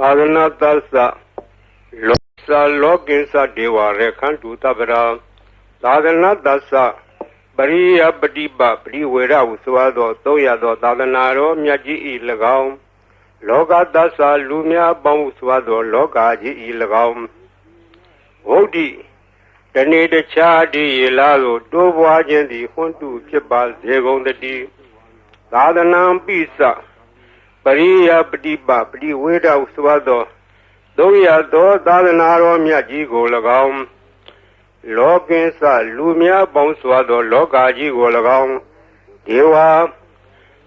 Sadhana Tassa Losa Lokinsa Deva Rekhantu Tabara Sadhana Tassa Bariya Badiba Priwera Uswado Toyado Tadanaro Myaji Ilagam Loga Dasa Lumia Bamuswado Loga Ji Ilagam Odi Tani de Chadi Ilado Dovajan di Huntu Chibal Zegon the D Sadanam Pisa Pariya Padiba Priwera Uswado Doya Do Dadanaro Myaji Golagam Lokinsa Lumia Bamuswado Loga Ji Golagam Deva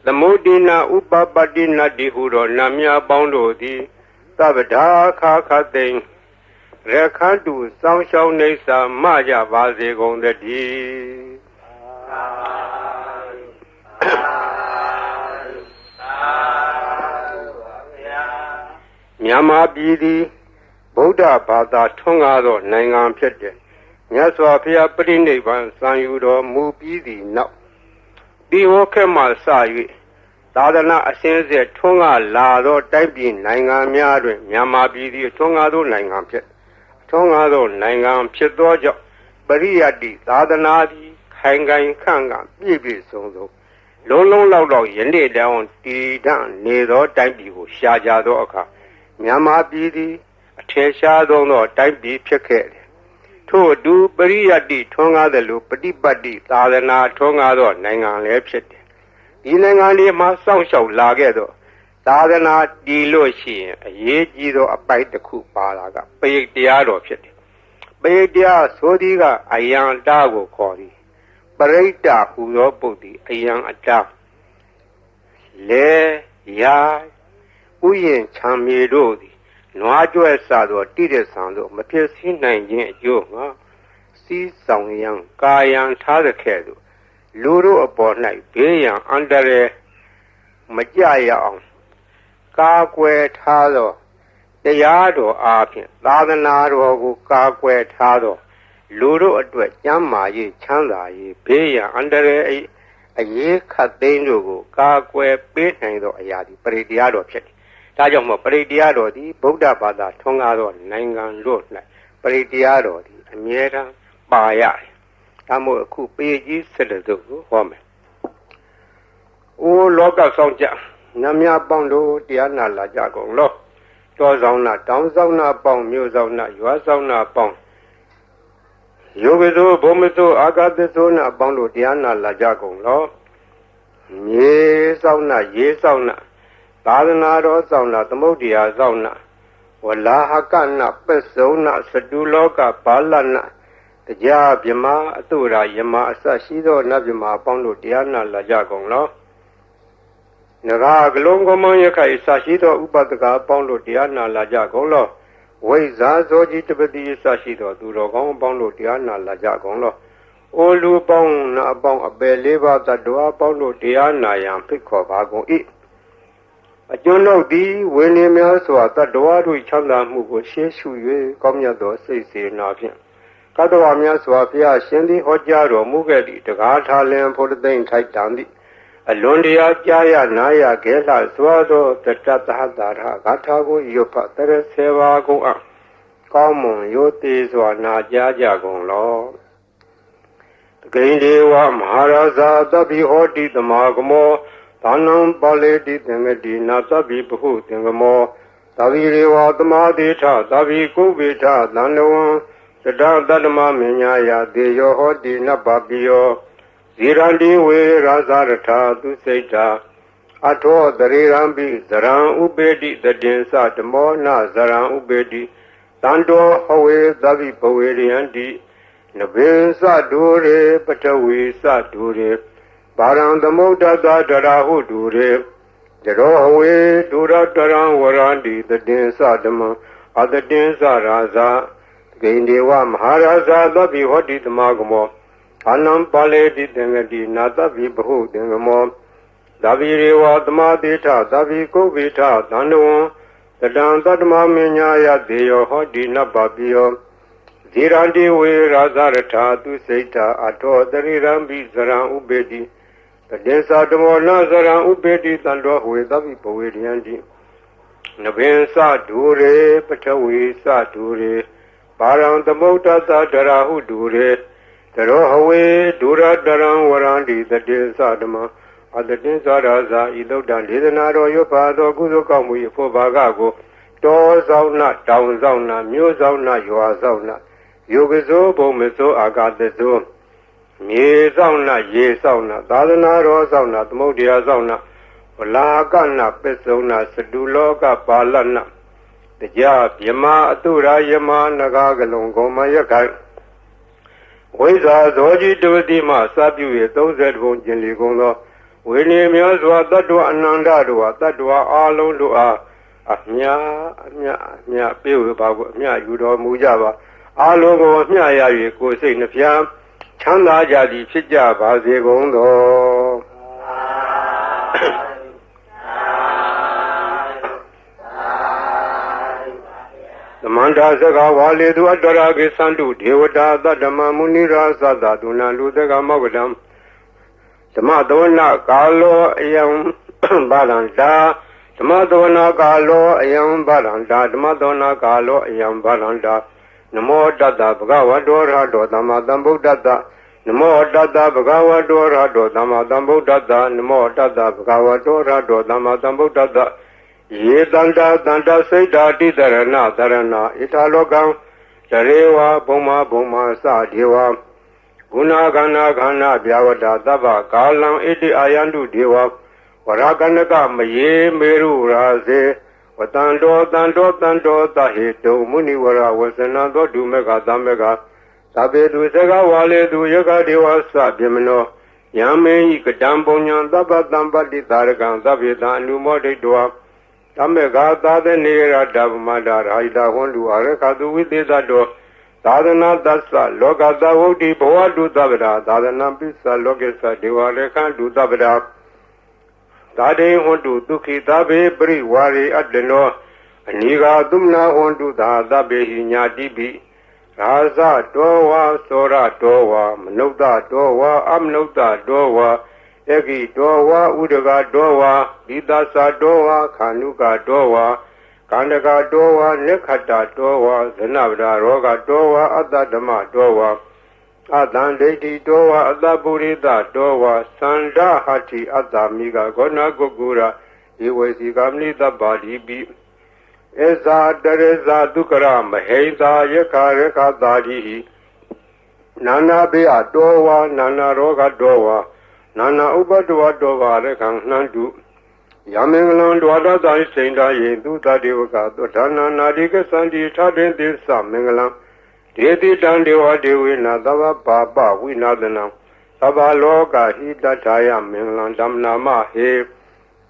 The Mudina Upabadina Dihuro Namia Bondo di Sabada Kakating Rekhantu Samshau Nesa Maja Vaze Gonda di Nyama Bidi Buddha Bada Tongado Nangan Pete Nyaswa Pia Prindevan Sanyudo Mubidi now. Diwokema Sayu Dadana Asense Tonga Lado Taibi Nanga Miadu Nyama Bidi Tongado Nangan Pet Tongado Nangan Petojo Bariadi Dadanadi Hangan Kanga Bibi Sonzo Lolo Lolo Yende down Tidan Nedo Taibi Shajado Oka Nyama Bidi Atesha Dono Taibi Peke To do Bariadi Tonga the Lupati Badi Dadana Tongado Nangan Lepset Inangani Ma Song Show Lagedo Dadana Diloshi Yejido a bite the coup Palaga Pay Diado Pit Pay Dia Sodiga Ayan Dago Kori Pareta Hudo Budi Ayan Atta Le Ya Uyen Chamidodi Noajo Sado Tide Sando Mapesi Nanjin Yoga Si Song Yang Kayan Tadakedo Luro upon night Bayan under Majaya Kakwe Tado the Yado Akin Ladanaro Kakwe Tado Luro Adwet Yama Ye Chanda Ye Bayan under a ye Katendo Kakwe Betando Ayadi Prediado Pet Tajamo Prediado di Buddha Bada Tongado Nangan Road Prediado di Amiera Baya Tamo Kupeji Sedazo Home O Loka Sonja Namia Bondo Diana La Jagon Lo Tozona Downzona Bong Musona Yuazona Bong Yogizo Bomizo Agadezona Bondo Diana La Jagon Lo Ye Sauna Dadanaro Sauna Tamodia Sauna Wala Hakana Pesona Saduloka Palana The Jab Yama Atura Yama Sashido Nabima Bondo Diana La Jagon Lo Nara Glongomoyaka Sashido Upataka Bondo Diana La Jagon Lo Weza Zoji Tabadi Sashido Durogon Bondo Diana La Jagon Lo Olu Bong Na Bong Abeleva Dadua Bondo Diana Yam Pico Vagon E A Jono di William Yaswa Dadua to each other Mugo Sheshu Comyado Sisi Napian Kadawamia Swapia Shendi Hojaro Mugadi the Gata Lamb for the Dane Tight Dandi Alondia Jaya Naya Gela Swado the Tatahadara Gatago Yopa Tereseva Go up Common Yotis or Najaja Gon Law Gaindewa Maharaza Dabi Hoti the Magamo Tanam Baledi Demedi Nasabi Puhu Tengamo Tavirewa the Madita Davi Kubita Danawan The Dadama Minyaya Deyo Hoti Nababio Zirandi We Razarata Duseta Ato Darirambi Zaran Ubedi the Dinsa the Mona Zaran Ubedi Tando Hawe Davi Poweriandi Nabin Sadure Patawi Sadure Baran the Moda Darahu Dure Jero Dura Taran Warandi the Dinsa Dama Other Dinsa Raza Gaindewa Maharaza Davi Hoti the Magamo Anam Pale di Dengadi Nata Vibahu Dengamo Davirewa Damadita Davi Kovita Dano The Dan Dadma Minyaya Deo Hoti Nababio Zirandi We Razarata Duseta Ato Darirambi Zaran Ubedi The Densa Demo Nazaran Ubedi Tando Hue Davi Poweriandi နဗင်္စဒူရေပထဝီစဒူရေပါရံသမုဒ္ဒသဒရာဟုဒူရေသရောဟဝေဒူရတရံဝရန္တိတတေသဓမ္မအတတိသရာဇာဤသုဒ္ဓံဒေသနာတော်ရွတ်ပါသောကုသိုလ်ကောင်းမှု၏ဖို့ဘာကကိုတောဆောင်နာတောင်ဆောင်နာမြို့ဆောင်နာရွာဆောင်နာယုဂဇောဘုံမဇောအာဂတဇောမြေဆောင်နာရေဆောင်နာသာသနာတော်ဆောင်နာသမုဒ္ဒရာဆောင်နာဝလာကနာပစ္စုံနာစတုလောကပါလနာတရားမြမအတုရာယမနဂါကလုံကောမယခိုင်ဝိဇာဇောကြီးတဝတိမှစပြု၍30ဘုံကျင်လီကုန်သောဝိနည်းများစွာတတ္တဝအနန္တတို့ဟာတတ္တဝအာလုံးတို့အားအမြပြေဝပါကိုအမြယူတော်မူကြပါအာလုံးကိုအမြရ၍ကိုယ်စိတ်နှဖျားချမ်းသာကြသည်ဖြစ်ကြပါစေကုန်သောသမန္တာစကားဝါလေသူအတ္တရာကိသန္တုဒေဝတာသတ္တမမုနိရာသတ္တဒုနာလူတကမောကတံဓမ္မသဝနာကာလောအယံဗာလန္တာဓမ္မသဝနာကာလောအယံဗာလန္တာဓမ္မသဝနာကာလောအယံဗာလန္တာနမောတတ္တဘဂဝတောရဟတောသမ္မာသမ္ဗုဒ္ဓတ္တနမောတတ္တဘဂဝတောရဟတောသမ္မာသမ္ဗုဒ္ဓတ္တနမောတတ္တဘဂဝတောရဟတောသမ္မာသမ္ဗုဒ္ဓတ္တယေတန္တာတန္တစိတ်ဓာတိတရဏတရဏဣထာလောကံတရေဝဘုံမာဘုံမာစဒေဝဂုဏခန္ဓာခန္ဓာဗျာဝတ္တသဗ္ဗကာလံဣတိအာယန္တုဒေဝဝရကနကမယေမေရုရာစေဝတန္တောတန္တောတန္တောသဟေတုမုနိဝရဝဇနသောဒုမေကသမေကသဗ္ဗေတုစကဝါလေတုယကဒေဝသဗေမနောယံမေဟိကတံပုညံသဗ္ဗတံပတ္တိသာရကံသဗ္ဗေတံအနုမောဒိတောသမေကသာသနေရတဗမန္တရာဟိတဟွန်လူအရခတုဝိသေသတောသာသနာတသလောကသဝုဒ္ဓိဘဝတုသဗ္ဗရာသာသနာပိသလောကေသဒေဝရေခန္တုသဗ္ဗရာသာဒေဟွန်တုဒုခိသဗ္ဗေပရိဝါရေအတ္တနောအနိဂါသုမနာဟွန်တုသာသဗ္ဗေဟိညာတိပိရာဇတောဝါသောရတောဝါမနုဿတောဝါအမနုဿတောဝါဧကိတောဝါဥဒကတောဝါဒီသသတောဝါခန္ဓုကတောဝါကန္တကတောဝါနိခတတောဝါဇနဗဒရောဂတောဝါအတ္တဓမ္မတောဝါအတံဒိဋ္ဌိတောဝါအတ္တပုရိသတောဝါသန္ဓဟတိအတ္တမိကဂောဏကုကုရဧဝေစီကမနိတ္တပါတိပိဧဇာတရေဇာဒုက္ခရမဟိံသာယခရခတာတိဟိနာနာဘေအတောဝါနာနာရောဂတောဝါနာနာဥပတ္တဝတောဝါရခံနှံတုယမင်္ဂလံဒွါဒသံစိန္ဒယေသူတတေဝကသောဌာနာနာတိကသန္တိထတေသစ္စမင်္ဂလံဒေတိတံဒေဝဒေဝေနသဗ္ဗပါပဝိနာသနံသဗ္ဗလောကဟိတထာယမင်္ဂလံဓမ္မနာမဟေ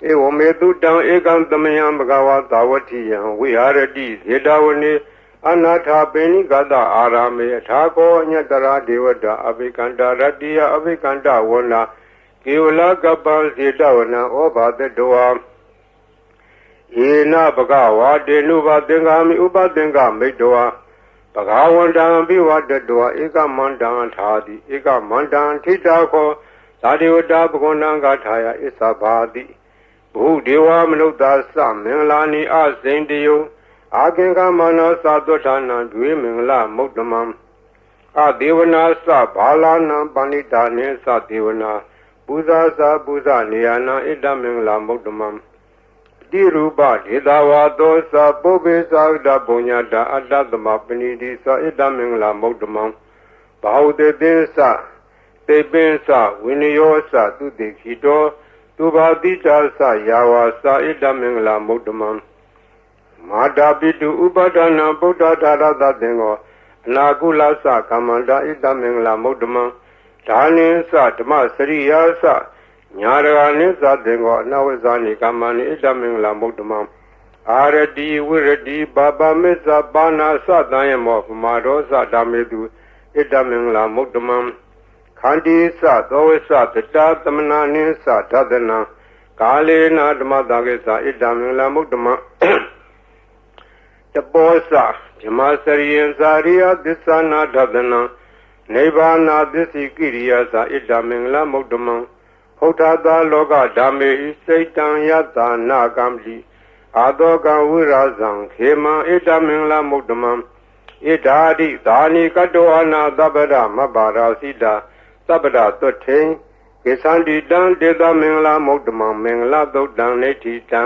ဧဝမေတုတံဧကံသမယံဘဂဝါသာဝတိယံဝိဟာရတိဇေတဝနေအနာထာပိဏိကတအာရမေထာကောအညတရာဒေဝတာအဘိကန္တာရတ္တိယအဘိကန္တဝနာကေဝလကပ္ပံစေတဝနံဩဘာတတောယေနဘဂဝါတေနုဘသင်္ကာမိဥပသင်္ကာမိတ္တဝါဘဂဝန္တံပိဝတ္တဝါဧကမန္တံထာတိဧကမန္တံထိတာခောသာဒေဝတာဘဂဝန္တံဂါထာယဣသဘာတိဘုဒေဝမနုဿသမင်္ဂလာနိအစိန်တယုအာကင်္ဂမနောသသုဌာနံဒွေမင်္ဂလမုဒ္ဓမံအဒေဝနာသဘာလာနံပဏိတာနေသဒေဝနာပူဇာသာပူဇာနေယနာဣဒမင်္ဂလာမုဒ္ဓမံတိရူပဒေသဝါသောသပုပ္ပေသာဒပုညတာအတ္တသမပဏိတိသဣဒမင်္ဂလာမုဒ္ဓမံဘာဟုတေသစ္စတေပိစ္စဝိနယောသသူတိခိတောသူဘာတိတာသယာဝါသဣဒမင်္ဂလာမုဒ္ဓမံမာတာပိတုဥပဒနာဗုဒ္ဓဒါရသသင်္ကောအနာကုလသကမ္မန္တာဣဒမင်္ဂလာမုဒ္ဓမံဒါနိသဓမ္မစရိယာသညာရဂာနိသသင်္ကောအနဝဇာနိကမ္မနိဣဒမင်္ဂလာမုဒ္ဓမံအာရတိဝိရတိဘာပမေသပါဏာသတံယမောပမာဒောသဓမ္မေတုဣဒမင်္ဂလာမုဒ္ဓမံခန္တီသသောဝိသတတသမနာနိသဓဒနံကာလေနာဓမ္မတကေသဣဒမင်္ဂလာမုဒ္ဓမံတပောသဓမ္မစရိယံသာရိယသစ္ဆနာဓဒနံနိဗ္ဗာနာသစ္စိကိရိယာသဣဒမင်္ဂလာမုဒ္ဓမံဖုဒ္ဓသာလောကဓမ္မေဣစိတံယတနာကံတိ အာသောကံဝိရာဇံခေမံဣတမင်္ဂလမုဒ္ဓမံဣဒာတိသာနိကတောအနာသဗ္ဗရမဘာရာစိတာသဗ္ဗရသွတ်ထိန်ကိသန္တိတံတေသမင်္ဂလမုဒ္ဓမံမင်္ဂလသုတ်တံနေတိတံ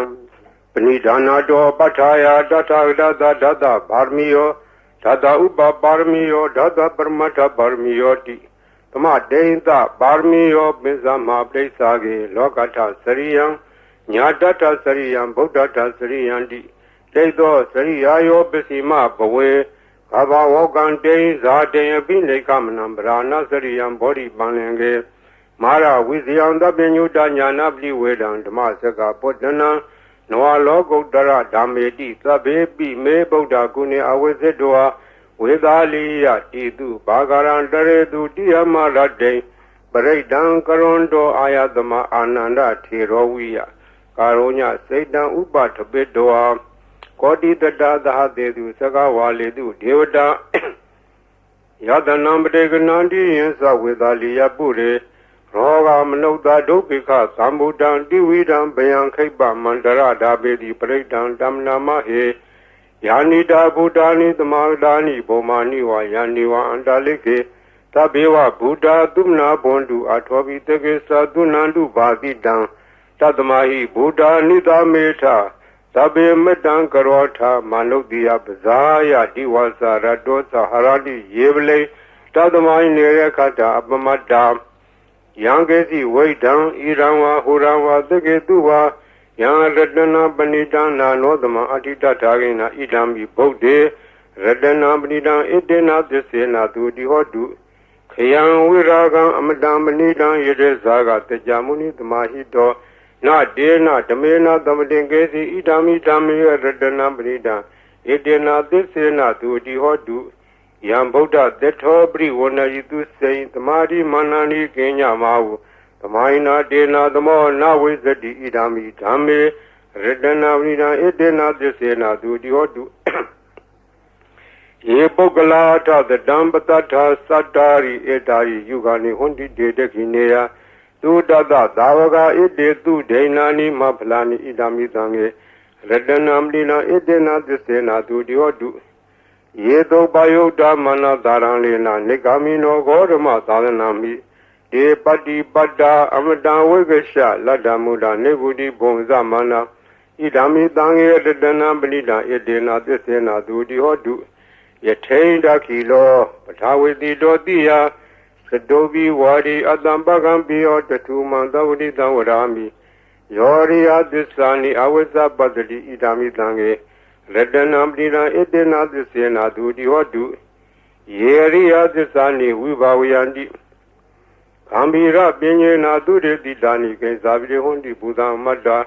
ပဏိဒါနာတောပဋ္ဌာယတထာဂတသဒတ္တဗာရမီယောဓာတဥပပါရမီယောဓာတပရမတ္ထပါရမီယောတိသမတေယသပါရမီယောပိစ္ဆမပိစ္ဆာကေလောကထစရိယံညာတထစရိယံဗုဒ္ဓထစရိယံတိတေသောစရိယာယောပစ္စည်းမဘဝေဘာဘဝကံတေဇာတေယပိနေကမနံဗရာဏစရိယံဘောဓိပန္လင်ကေမာရဝိဇယံတပညုတညာနာပတိဝေဒံဓမ္မစကပုတ္တနံနဝလောကုတ္တရဓမ္မေတိသဗ္ဗေပိမေဗုဒ္ဓကုဏေအဝိဇ္ဇတောဝေသာလိယတိတုဘာဂရံတရေတုတိယမရတေပရိဒံကရွန်တောအာယသမအာနန္ဒထေရောဝိယကာရောညစိတ်တံဥပထပိတောကောတိတတသဟတေတုသကဝါလေတုဒေဝတာယတနံပတေကနန္တိယသဝေသာလိယပုရေရောဂမနုဿဒုက္ခိသံဗုဒ္ဓံတိဝိဒံဘယံခိပမန္တရဓာပေတိပရိဒံတမ္နာမဟေယာနိတာဗုဒ္ဓာနိသမဂဒာနိဘောမာနိဝါယာနိဝါအန္တလိခေသဗ္ဗေဝဗုဒ္ဓသုမနာဘွန်တုအထောပိတကေသသုနန္တုဘာတိတံတတမဟိဗုဒ္ဓနိသမေထသဗ္ဗေမတံကရောထမနုဿိယပဇာယတိဝါစာရတောသဟရတိယေဝလေတတမဟိနေရခတအပမတ္တာယံကေစီဝိဒံဣရံဝါဟူရံဝါသကေတုဝါယံရတနာပဏိတံနာနောသမအဋ္ဌိတထာဂိနာဣဒံမိဗုဒ္ဓေရတနာပဏိတံဣတေနသစ္စေနာသူတိဟောတုခယံဝိရာဂံအမတံပဏိတံယေရဇာကတကြမုနိသမာဟိတောနာဒေနဓမေနသမတင်ကေစီဣဒံမိဓမ္မေရတနာပဏိတံဣတေနသစ္စေနာသူတိဟောတုယံဗုဒ္ဓသတ္ထောပရိဝဏယိတုစိံသမာဓိမာနန္ဒီကိညမဟုသမိုင်းနာဒေနာသမောနဝိဇ္ဇတိဣဒာမိဓမ္မေရတနာဝိဒံဣတေနသစ္စေနာသူတိဟောတုယေပုဂ္ဂလာထသတံပတ္ထသတ္တာရိဧတာရိယုဂာနိဟွန်တိဒေတခိနေယသုတတသာဝကဣတေသူဒိဏာနိမဖလာနိဣဒာမိသံဃေရတနာမလိနာဣတေနသစ္စေနာသူတိဟောတုယေတောပယုဒ္ဓမနသာရံလေနာနိဂာမိနောဂောဓမသာသနာမိဒေပတိပတ္တာအမတံဝိကရှလတ္တမုဒ္ဒနေဗုတိဘုံဇမနာဣဒာမိသံဃေရတနာပဏိတံဣတေနသစ္စေနာသူတိဟောတုယထိန်တခိလောပထာဝေတိတောတိယသတောဘိဝါဒီအတ္တံပကံပိယောတထုမံသဝတိတံဝရာမိယောရိယသစ္စာနိအဝိဇ္ဇပတ္တိဣဒာမိသံဃေရတနာပဏိတံဣတေနသစ္စေနာသူတိဟောတုယေရိယသစ္စာနိဝိဘာဝယန္တိဂံဗီရပညေနာသူရေတိတာနိကိဇာပိဟွန်တိဘုဒ္ဓမတ္တာ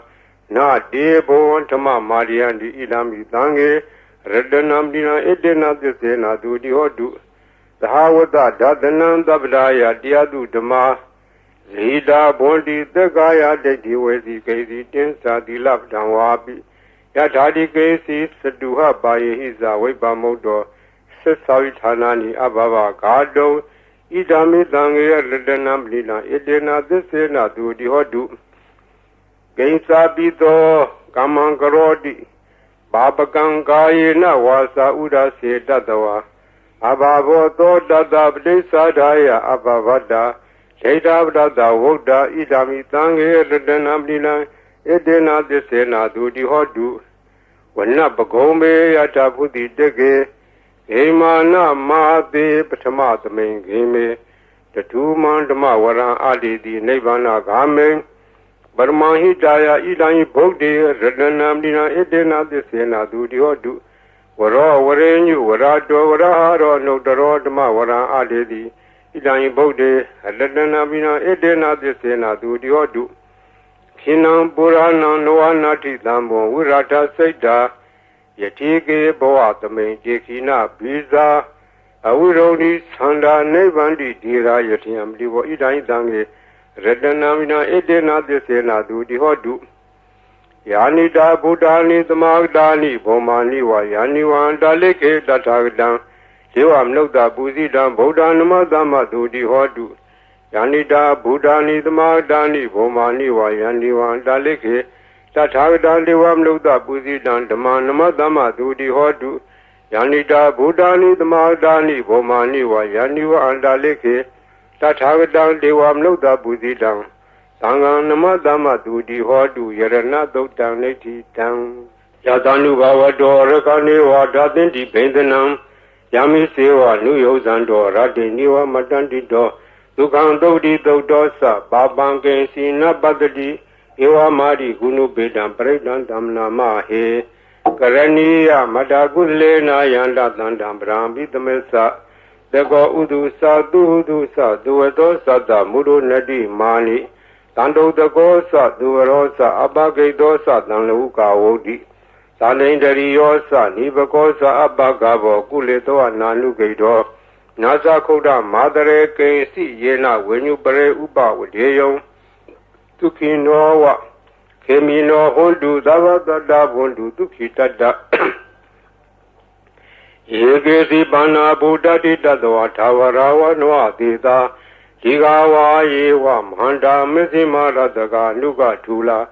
နာတေဘောဝံဓမ္မမာရိယန္တိဣဒာမိသံဃေရတနာပဏိတံဣတေနသစ္စေနာသူတိဟောတုသဟဝတဒသနံသဗ္ဗဒါယတရားသူဓမ္မဇိတာဘွန်တိသက္ကာယဒိဋ္ဌိဝေစီကေစီတင်းစာတိလပ္ပံဝါပိယထာတိကေစီသတုဟပါယေဟိဇဝိပမုတ်တောသစ္စာဝိဌာနာနိအဘဘဂါတုံဣဒာမိသံဃေရတနာပဏိတံဣတေနသစ္စေနာသူတိဟောတုကိဉ္စာပိသောကမ္မံကရောတိဘာပကံကာယေနဝါစာဥဒစေတတဝါအဘဘောသောတတပတိစ္ဆာဒာယအဘဗတ္တာဒိဋ္ဌပတ္တဝုဒ္ဓဣဒာမိသံဃေရတနာပဏိတံဣတေနသစ္စေနာသူတိဟောတုဝနပဂုံမေယတဖုတိတကေဣမာနမဟာတိပထမသမိန်ခေမေတထုမန္ဓမဝရံအာတိတိနိဗ္ဗာနဂာမေပရမဟိတာယဣဒံဘုဒ္ဓေရတနာပဏိတံဣတေနသစ္စေနာသူတိဟောတုဝရောဝရေညုဝရတောဝရဟရောနုတရောဓမ္မဝရံအာတိတိဣဒံဘုဒ္ဓေရတနာပဏိတံဣတေနသစ္စေနာသူတိဟောတုခိနံပုရဏံနဝနာတိသံဘောဝိရထစိတ်တာယတိကေဘောသမိန်တေခိနဘိဇာအဝိရုဏိသန္တာနိဗ္ဗန္တိဒီရာယတိယံပတိဘောဣဒံသံဃေရတနာမိနာဣတေနသစ္စေနာသူတိဟောတုယာနိတာဗုဒ္ဓာနိသမာဂတာနိဘောမာနိဝါယာနိဝံတာလိခေတထာဂတံဇေဝမနုဿပူဇိတံဗုဒ္ဓနမသမသူတိဟောတုယာနိတာဗုဒ္ဓာနိသမာဂတာနိဘောမာနိဝါယာနိဝံတာလိခေတ Tathagatā Devamlukta Pusitan Dhammanamatama Dudi Hotu Yanita Bhutani Dhamadani Bhomani Va Yaniva Andaleke Tathagatā Devamlukta Pusitan Sanganamatama Dudi Hotu Yarana Dotan Neti Tang Yatanu Bhavato Rakani Vadatinti Pendanam Yami Seva Nuyosando Radiniva Matantito Dukan Dodi Dodosa Babanke Sina Badadi Ewa Madi Gunu Bedam Predan Damna Mahe Karaniya Madagule Na Yanda Dandam Brambi Tamesa Dego Udusa Dudusa Duedosa Da Mudu Nadi Mani Tando Dagosa Duerosa Abagedosa Danluka Odi Salendari Yosa Nibakosa Abagabo Kuleto Nanu Gaido Nasa Koda Madare Kensi Yena Wenu Bare Uba Wadeyo Tukinowa Kemino Hondu Davada Hondu Tukitada Yegesi Bana Buddha Didadwa Tawarawa Noa Dita Tigawa Yewa Manda Mizima Radaga Nuga Tula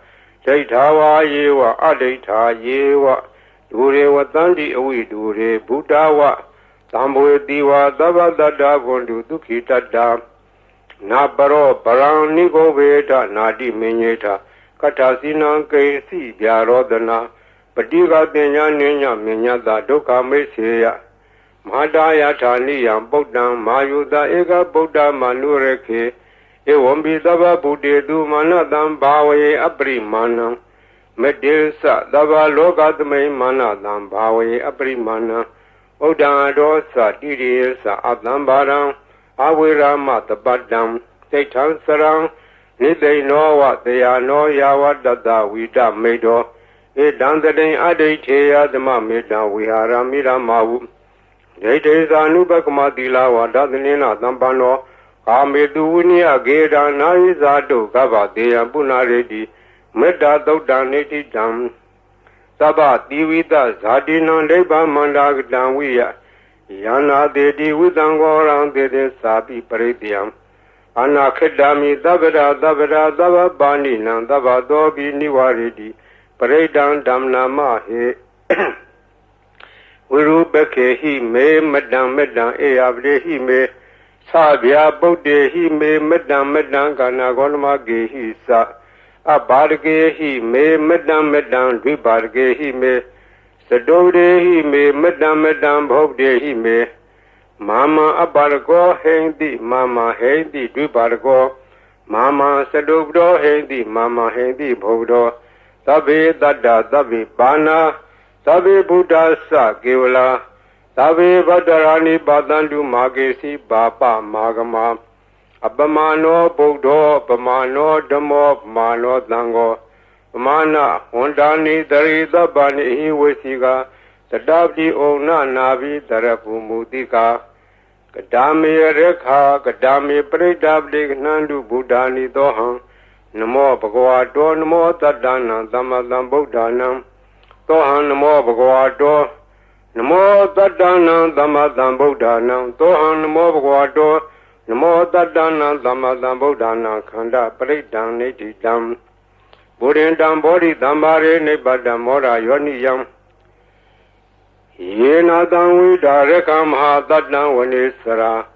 Taitawa Yewa Adita Yewa Dure Watandi Awi Dure Buddhawa Tambu Diwa Davada Hondu Tukitada Nabaro Barang Nigo Veda Nadi Minyeta Katasina Kaisi Byarodana Padiga Denya Nenya Minyada Doka Meseya Madaya Taniya Bodam Mayuda Ega Boda Manureke Ewombi Dava Budedu Manadam Bawe Abri Manam Medilsa Dava Logadme Manadam Bawe Abri Manam Odan Dosa Didirsa Adambaram Awira Matabadam, Satan Sarang, Nide Noa, they are no Yawa Dada, Vida Medo, a Dandadin Adetea, the Mamida, we are a Mira Mawu. They days are Nubakumadila, or Dadanina Dambano, Amedunia Geda, Naizado, Gava, de Abunaredi, Meda Dodaneti Dam, Saba, Divida, Zadina, Leba Mandag Danwia. Yana dedi Widangorang de Sabi Parediam Anakadami Davada Dava Bani Nan Dava Dobi Niwaridi Paredan Damna Mahe Urubeke he me Madam Eavde he me Sabia Bode he me Madam Ganagonma ge he sa Abarge he me Madam Dribarge he me Sadode he me Madam Bogde he me Mama Abargo Hendi Mama Hendi Dubargo Mama Sadobdo Hendi Mama Hendi Bogdo Tabe Dada Tabe Bana Tabe Buddha Sa Gevla Tabe Badarani Badandu Magesi Baba Magama Abamano Bogdo Abamano Damo Mano Dango Mana Hondani Darida Bani Wesiga Tadabdi Ona Navi Darapu Mudika Kadami Rekha Kadami Predabdi Nandu Buddhani Dohan Namo Bhagavato Namo Tadana Damadam Buddhanam Dohan Namo Bhagavato Namo Tadana Damadam Buddhanam Dohan Namo Bhagavato Namo Tadana Damadam Buddhana Khanda Predan Nitidam Buddham Bodhi Dambare Nebada Mora Yoniyam Yena Danwi Darekam Hadadan Wanisara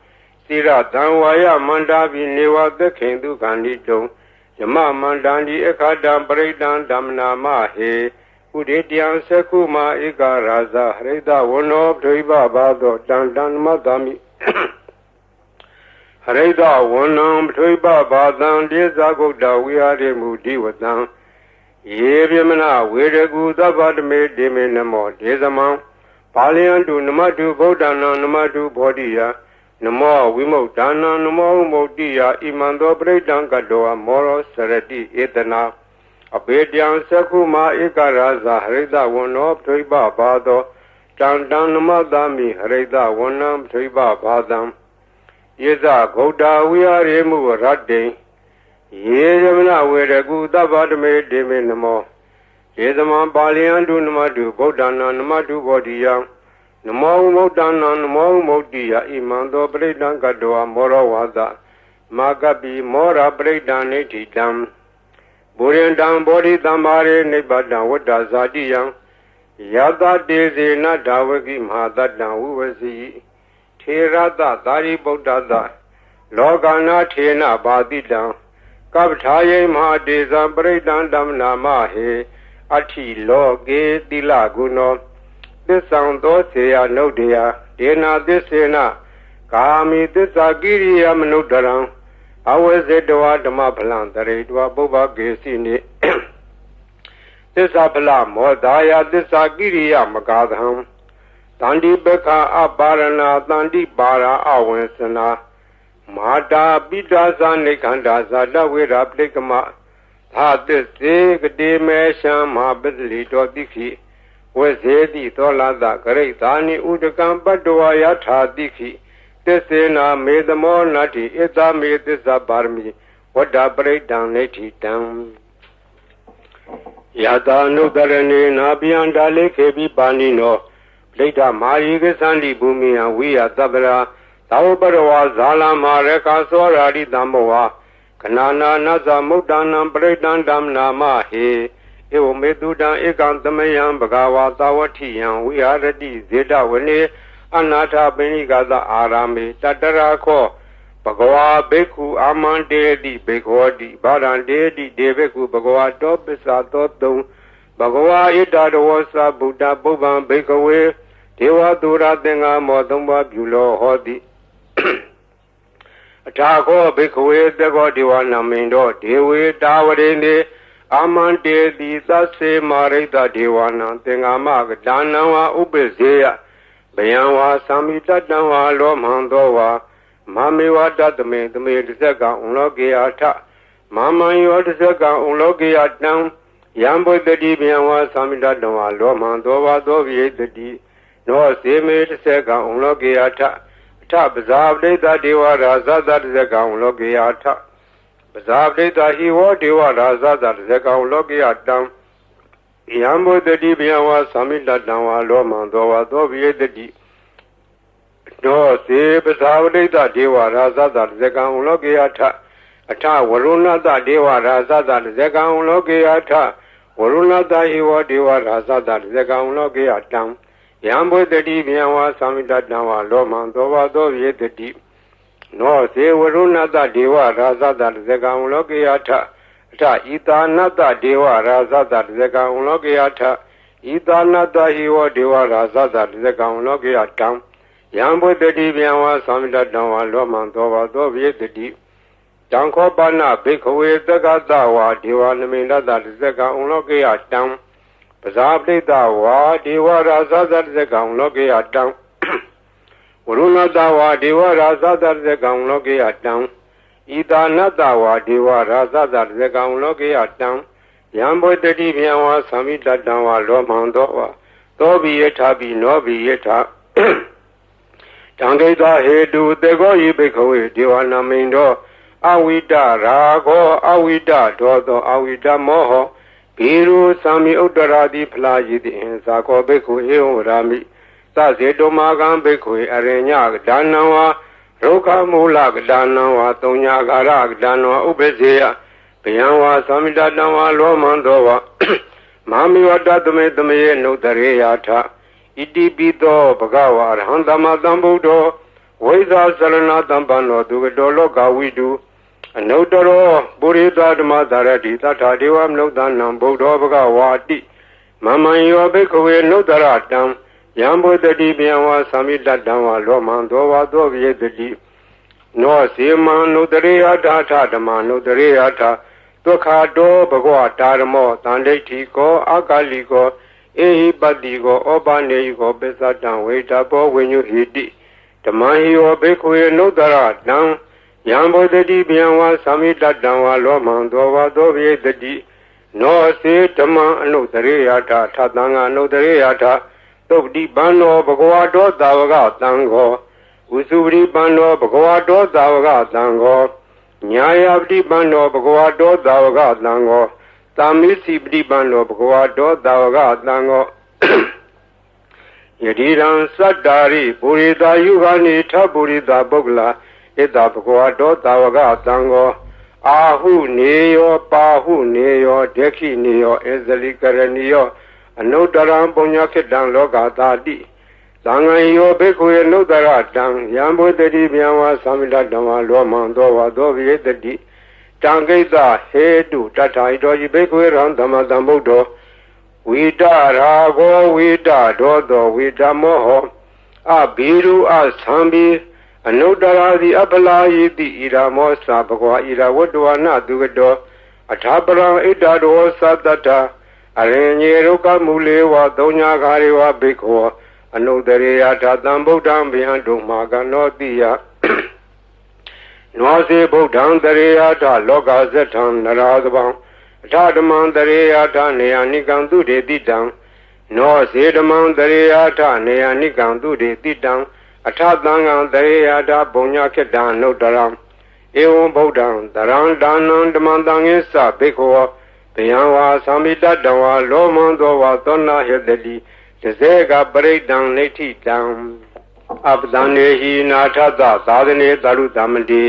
Sira Danwaya Mandavi Neva the Kindu Kandito Yama Mandandi Ekadam Bredan Damna Mahe Udidian Sekuma Ika Raza Reda Wono Driva Bado Dandan Madami Reda Wonam Driva Badan Dezago Dawiare Mudi Wadan Yevimana Wedegu Dabadme Deminamo Dezamam Paliandu Namadu Bodana Namadu Bodia Namo Wimodana Namo Modia Imando Bredan Gadoa Moro Sarati Etana Abedian Sakuma Ikaraza Reda Wono Triba Bado Dandan Namadami Reda Wonam Triba Badam Yeza Goda we are Emu Radde Yezamana Wedegu Dabadme Deminamo Yezaman Baliandu Namadu Bodana Namadu Bodia Namo Modana Namo Modia Imando Bredan Gadoa Moro Wada Magabi Mora Bredan Eti Dam ဘူရင်တံဘောဓိတံမာရေနိဗ္ဗတံဝတ္တဇာတိယံယတတေဇေနဒါဝကိမဟာတတံဝုဝစီထေရတသာရိပုတ္တသလောကနာထေနဘာတိတံကပ္ပထာယိမဟာတေဇံပရိတံဓမ္မနာမဟေအဋ္ဌိလောကေတိလဂုဏောသစ္ဆံသောစေယနုဒ္ဒေယဒေနာသစ္စေနကာမိသစ္စာကိရိယမနုဒ္ဒရံအဝေဇေတဝဓမ္မဖလံတရေတဝပုဗ္ဗကေစီနိသစ္စာဖလမောဒါယသစ္စာကိရိယမကာသံတန္တိပခအပါရဏတန္တိပါရာအဝေစနာမာတာပိတာဇာနိခန္ဓာဇာတဝေရပလိကမသာသစ္စေကတိမေရှံမဟာပစ္စလိတောတိခိဝေဇေတိသောလာသဂရိသာနိဥဒကံပတ္တဝါယထာတိခိသစ္စေနာမေသမောနတ္တိဣသမေသစ္စာပါရမီဝတ္တပရိဒံနေတိတံယတာနုတရဏေနာပိယံဒါလေခေပိပါဏိနောပဋိဌမာယိကသန္တိဘူမိယဝိယသဗ္ဗရာသာဝပရဝါဇာလမာရကသောရာရိတံမောဝါခဏနာနသမုဒ္ဒနာပရိဒံဓမ္မနာမဟေဧဝမေတုတံဧကံသမယံဘဂဝါသာဝတိယံဝိဟာရတိဇေတဝနေအနာထပိဏိကသအာရမေတတရာခောဘဂဝါဘိက္ခုအာမန္တေတိဘေခောတိဗာရန္တေတိဒေဘိက္ခုဘဂဝါတောပစ္ဆာသောတုံဘဂဝါဣတတဝောသဗုဒ္ဓပုဗ္ဗံဘိက္ခဝေဒေဝသူရသင်္ဃမောသုံးပါးပြုလောဟောတိအထာခောဘိက္ခဝေသကောဒေဝနာမိန်တော်ဒေဝေတာဝရိနေအာမန္တေတိသစ္စေမာရိတဒေဝနာသင်္ဃမကဒါနံဝါဥပ္ပဇေယဘယံဝါသံမိတတံဝါလောမန္တောဝါမမေဝတတမေသမေတဇက်ကံဥလောကေယထမမံယောတဇက်ကံဥလောကေယတံယံဘုဒ္ဓတိဘယံဝါသံမိတတံဝါလောမန္တောဝါသောဝိယတတိနောစေမေတဇက်ကံဥလောကေယထအထပဇာပဋိသဒေဝရာဇသတဇက်ကံဥလောကေယထပဇာပဋိသဟိဝောဒေဝရာဇသတဇက်ကံဥလောကေယတံယံဘုဒ္ဓတိဘယံဝါသံမိတတံဝါလောမန္တောဝါသောဝိယတတိနောစေပဇာဝတိတဒေဝရာဇသတဇကံဥလောကေယထအထဝရုဏတဒေဝရာဇသတဇကံဥလောကေယထဝရုဏတဟိဝဒေဝရာဇသတဇကံဥလောကေယတံယံဘုဒ္ဓတိဘယံဝါသံမိတတံဝါလောမန္တောဝါသောဝိယတတိနောစေဝရုဏတဒေဝရာဇသတဇကံဥလောကေယထအထဣတာနတဒေဝရာဇသတဇကံဥလောကေယထဣတာနတဟိဝဒေဝရာဇသတဇကံဥလောကေယတံယံဘုဒ္ဓတိဗျံဝါသံမိတတံဝါလောမန္တောဝါသောဝိယတတိတံခောပါဏဘိက္ခဝေသက္ကတဝါဒေဝနမိန္ဒတတဇကံဥလောကေယတံပဇာပဋိတဝါဒေဝရာဇသတဇကံဥလောကေယတံဝရုဏတဝါဒေဝရာဇသတဇကံဥလောကေယတံဣတာနတဝါဒေဝရာဇသတဇကံဥလောကေယတံယံဘုဒ္ဓတိဗျံဝါသံမိတတံဝါလောမန္တောဝါသောဘိယထာပိနောဘိယထာတံဒိဋ္ဌဟေတုတေကောယိဘိက္ခဝေဒေဝနာမိန်တော်အဝိတရာခောအဝိတဒောသောအဝိတမောဟဂေရုသံမိဥတ္တရာတိဖလာယိတိအင်္စာခောဘိက္ခုဧဝရာမိသဇေတုမာကံဘိက္ခုအရိညကဒါနံဝါရုခမူလကဒါနံဝါသုံးညာကာရကဒါနံဝါဥပ္ပဇေယဘယံဝါသံမိတတံဝါလောမန္တောဝါမမိဝတ္တသမေသမေနုတရေယထဣတိပိသောဘဂဝါရဟံသမတံဗုဒ္ဓောဝိဇာစရဏတံပန္နောသူကတော်လောကဝိတုအနုတ္တရောပုရိသဓမ္မသာရတိသတ္ထာဒေဝမနုဿာနံဗုဒ္ဓောဘဂဝါတိမမံယောဘိက္ခဝေနုတ္တရတံယံဘုဒ္ဓတိဗျံဝါသံမိတတံဝါလောမန္တောဝါသောဝိယတတိနောစေမံနုတရေယထာထဓမ္မနုတရေယထာဒုက္ခတောဘဂဝတာရမောတန္ဒိဋ္ဌိကောအာကာလိကောဧဟိပတ္တိကောဩပနေယကောပစ္စတံဝေတဘောဝိညုဟိတိဓမ္မဟိယောဘိက္ခဝေနုတ္တရတံယံဘုဒ္ဓတိဗျံဝါသံမိတတံဝါလောမန္တောဝါသောဝိယတတိနောစေဓမ္မအနုတရေယထာထသံဃာအနုတရေယထာသုပတိပန္နောဘဂဝါတောသာဝကသံဃောဥစုပတိပန္နောဘဂဝါတောသာဝကသံဃောညာယပတိပန္နောဘဂဝါတောသာဝကသံဃောသာမိစီပတိပန္နောဘဂဝါတောသာဝကသံဃောယတိရံသတ္တာရိပုရိသယုဂာနိထပုရိသပုဂ္ဂလာဣတဘဂဝါတောသာဝကသံဃော အာဟုနေယောပါဟုနေယောဒက္ခိနေယောအဇလိကရဏီယောအနုတ္တရံပုညခိတံလောကသာတိသံဃံယောဘိက္ခုအနုတ္တရတံယံဘုဒ္ဓတိဗျံဝါသမိတဓမ္မလောမံသောဝါသောဝိတတိတံကိတဟေတုတထာဣတောယိဘိက္ခုရံဓမ္မတံဗုဒ္ဓောဝိတရာဂောဝိတဒောသောဝိတမောဟောအဘိရုအသံဘိအနုတ္တရာတိအပလာယိတိဣရာမောသဘဂဝါဣရာဝတ္တဝနာသူကတောအထာပရံဣတတောသတ္တတအရင်ညေရုကမူလေဝသုံးညာခါရေဝဘိက္ခောအနုတ္တရေယထာတံဗုဒ္ဓံဗျံတုမာကနောတိယနောစေဗုဒ္ဓံတရေယထာလောကဇထံနရာသဗံအထာဓမ္မံတရေယထာနေယနိကံသူတေတိတံနောစေဓမ္မံတရေယထာနေယနိကံသူတေတိတံအထသံဃံတရေယထာဘုံညာခေတ္တံနုတ္တရံဧဝံဗုဒ္ဓံတရံဒါနံဓမ္မံတံငိသဘိက္ခောဗျံဝါသမိတတဝါလောမံသောဝါသောနာဟေတတိတဇေကပရိဒံနေတိတံအပဒံနေဟိနာထသသာသနေတရုတမတိ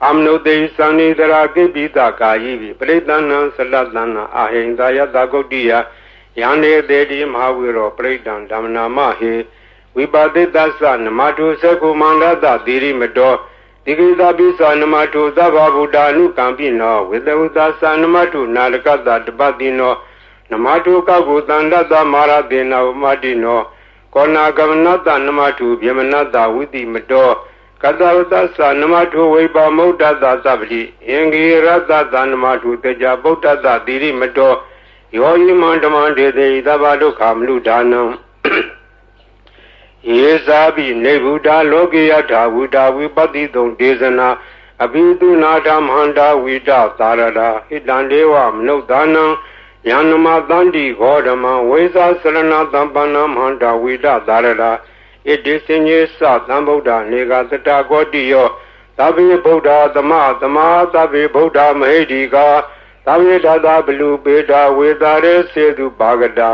အမနုတေသန္နိတရာကိပိတကာယိပိပရိဒဏံသလတနာအဟိန္ဒယတဂုတ်တိယယန္နေတေတိမဟာဝိရောပရိဒံဓမ္မနာမဟေဝိပါတိတသနမတုသကုမန္တတသီရိမတောဒီကိသပိသနမတုသဗ္ဗဗုဒ္ဓ ानु ကံပိနောဝေတဝုသသနမတုနာလကတတပတိနောနမတုကကုတန္တတမာရတေနဝမတိနောကောနာကမနတနမတုဗျမနတဝိတိမတောကတဝတ္တသနမထုဝိပါမုဒ္ဒတသဗ္ဗတိအင်္ဂိရတသနမထုတေကြဗုဒ္ဓတသီရိမတောယောဟိမန္တမန္တေတိသဗ္ဗဒုက္ခမနုဒါနံယေဇာပိနေဗုဒ္ဓလောကေယထာဝုဒ္ဓဝိပတိတုံဒေသနာအဘိတုနာထမဟန္တာဝိတသာရတာဟိတံဒေဝမနုဿာနံယန္နမသန္တိဂောဓမံဝိဇာစရဏသံပန္နမဟန္တာဝိတသာရတာဣတိစဉ္ညေသသံဗုဒ္ဓနေကတတကောတိယောသဗ္ဗေဗုဒ္ဓသမသမာသဗ္ဗေဗုဒ္ဓမဟိတိကာသဗ္ဗေတသဘလူပေတာဝေတာရေစေတုပါကတာ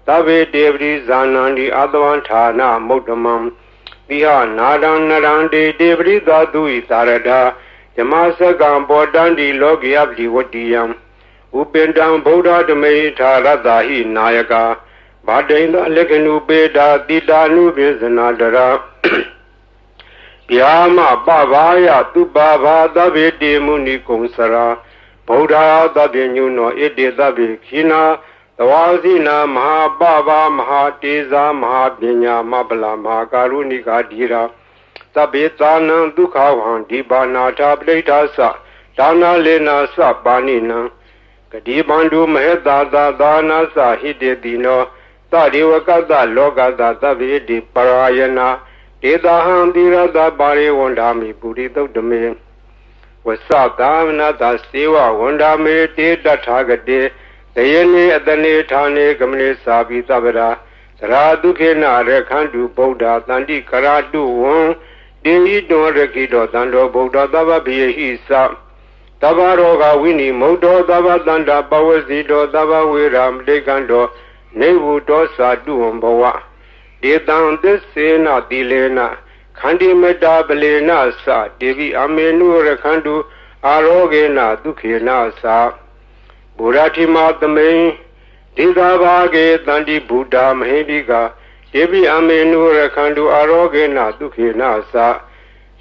သဗ္ဗေတေပတိဇာနန္တိအတဝံဌာနမုဒ္ဓမံတိဟနာဒံနရန္တိတေပတိသာတုဣသာရတာဓမ္မစကံဘောတန္တိလောကိယပတိဝတ္တိယံဥပင်တံဗုဒ္ဓဓမေထာရတ္တာဟိနာယကာဘာဒိန္ဒလက္ခဏုပေတာတိတာနုပိစနာတရာဗျာမပဘာယသူပဘာသဗ္ဗေတေမုနိကုံစရာဗုဒ္ဓသဗ္ဗညုနောဣတိသဗ္ဗေခိနာသဝါစီနာမဟာပဘာမဟာတေဇာမဟာပညာမပလမဟာကာရုဏိကာဓိရာသဗ္ဗေသာနံဒုက္ခဝံဒီပါနာထာပဋိဋ္ဌာသဒါနာလေနာသပါဏိနံကတိပန္တုမဟေတာသာသာနာသဟိတေတိနောသဒေဝကတလောကတသဗ္ဗေတိပရာယနာဒေတာဟံတိရတပါရိဝန္ဒာမိပုရိသုတ်တမေဝသကာမနတစေဝဝန္ဒာမေတေတထာဂတေတယနေအတနေဌာနေကမနေသာပိသဗ္ဗရာသရာဒုခေနရခန္တုဗုဒ္ဓတန္တိကရာတုဝံတေဟိတောရခိတောတန္တောဗုဒ္ဓသဗ္ဗပိယဟိသတဗ္ဗရောဂဝိနိမုဒ္ဒောသဗ္ဗတန္တာပဝစီတောသဗ္ဗဝေရမတိကံတောနေဝုတောသာတုဝံဘဝဒေတံသစ္စေနတိလေနခန္တိမတ္တာပလေနသတေဝိအမေနုရခန္တုအာရောဂေနဒုခေနသဗုရတိမသမိန်ဒေသာဘာဂေတန္တိဗုဒ္ဓမဟိတိကာတေဝိအမေနုရခန္တုအာရောဂေနဒုခေနသ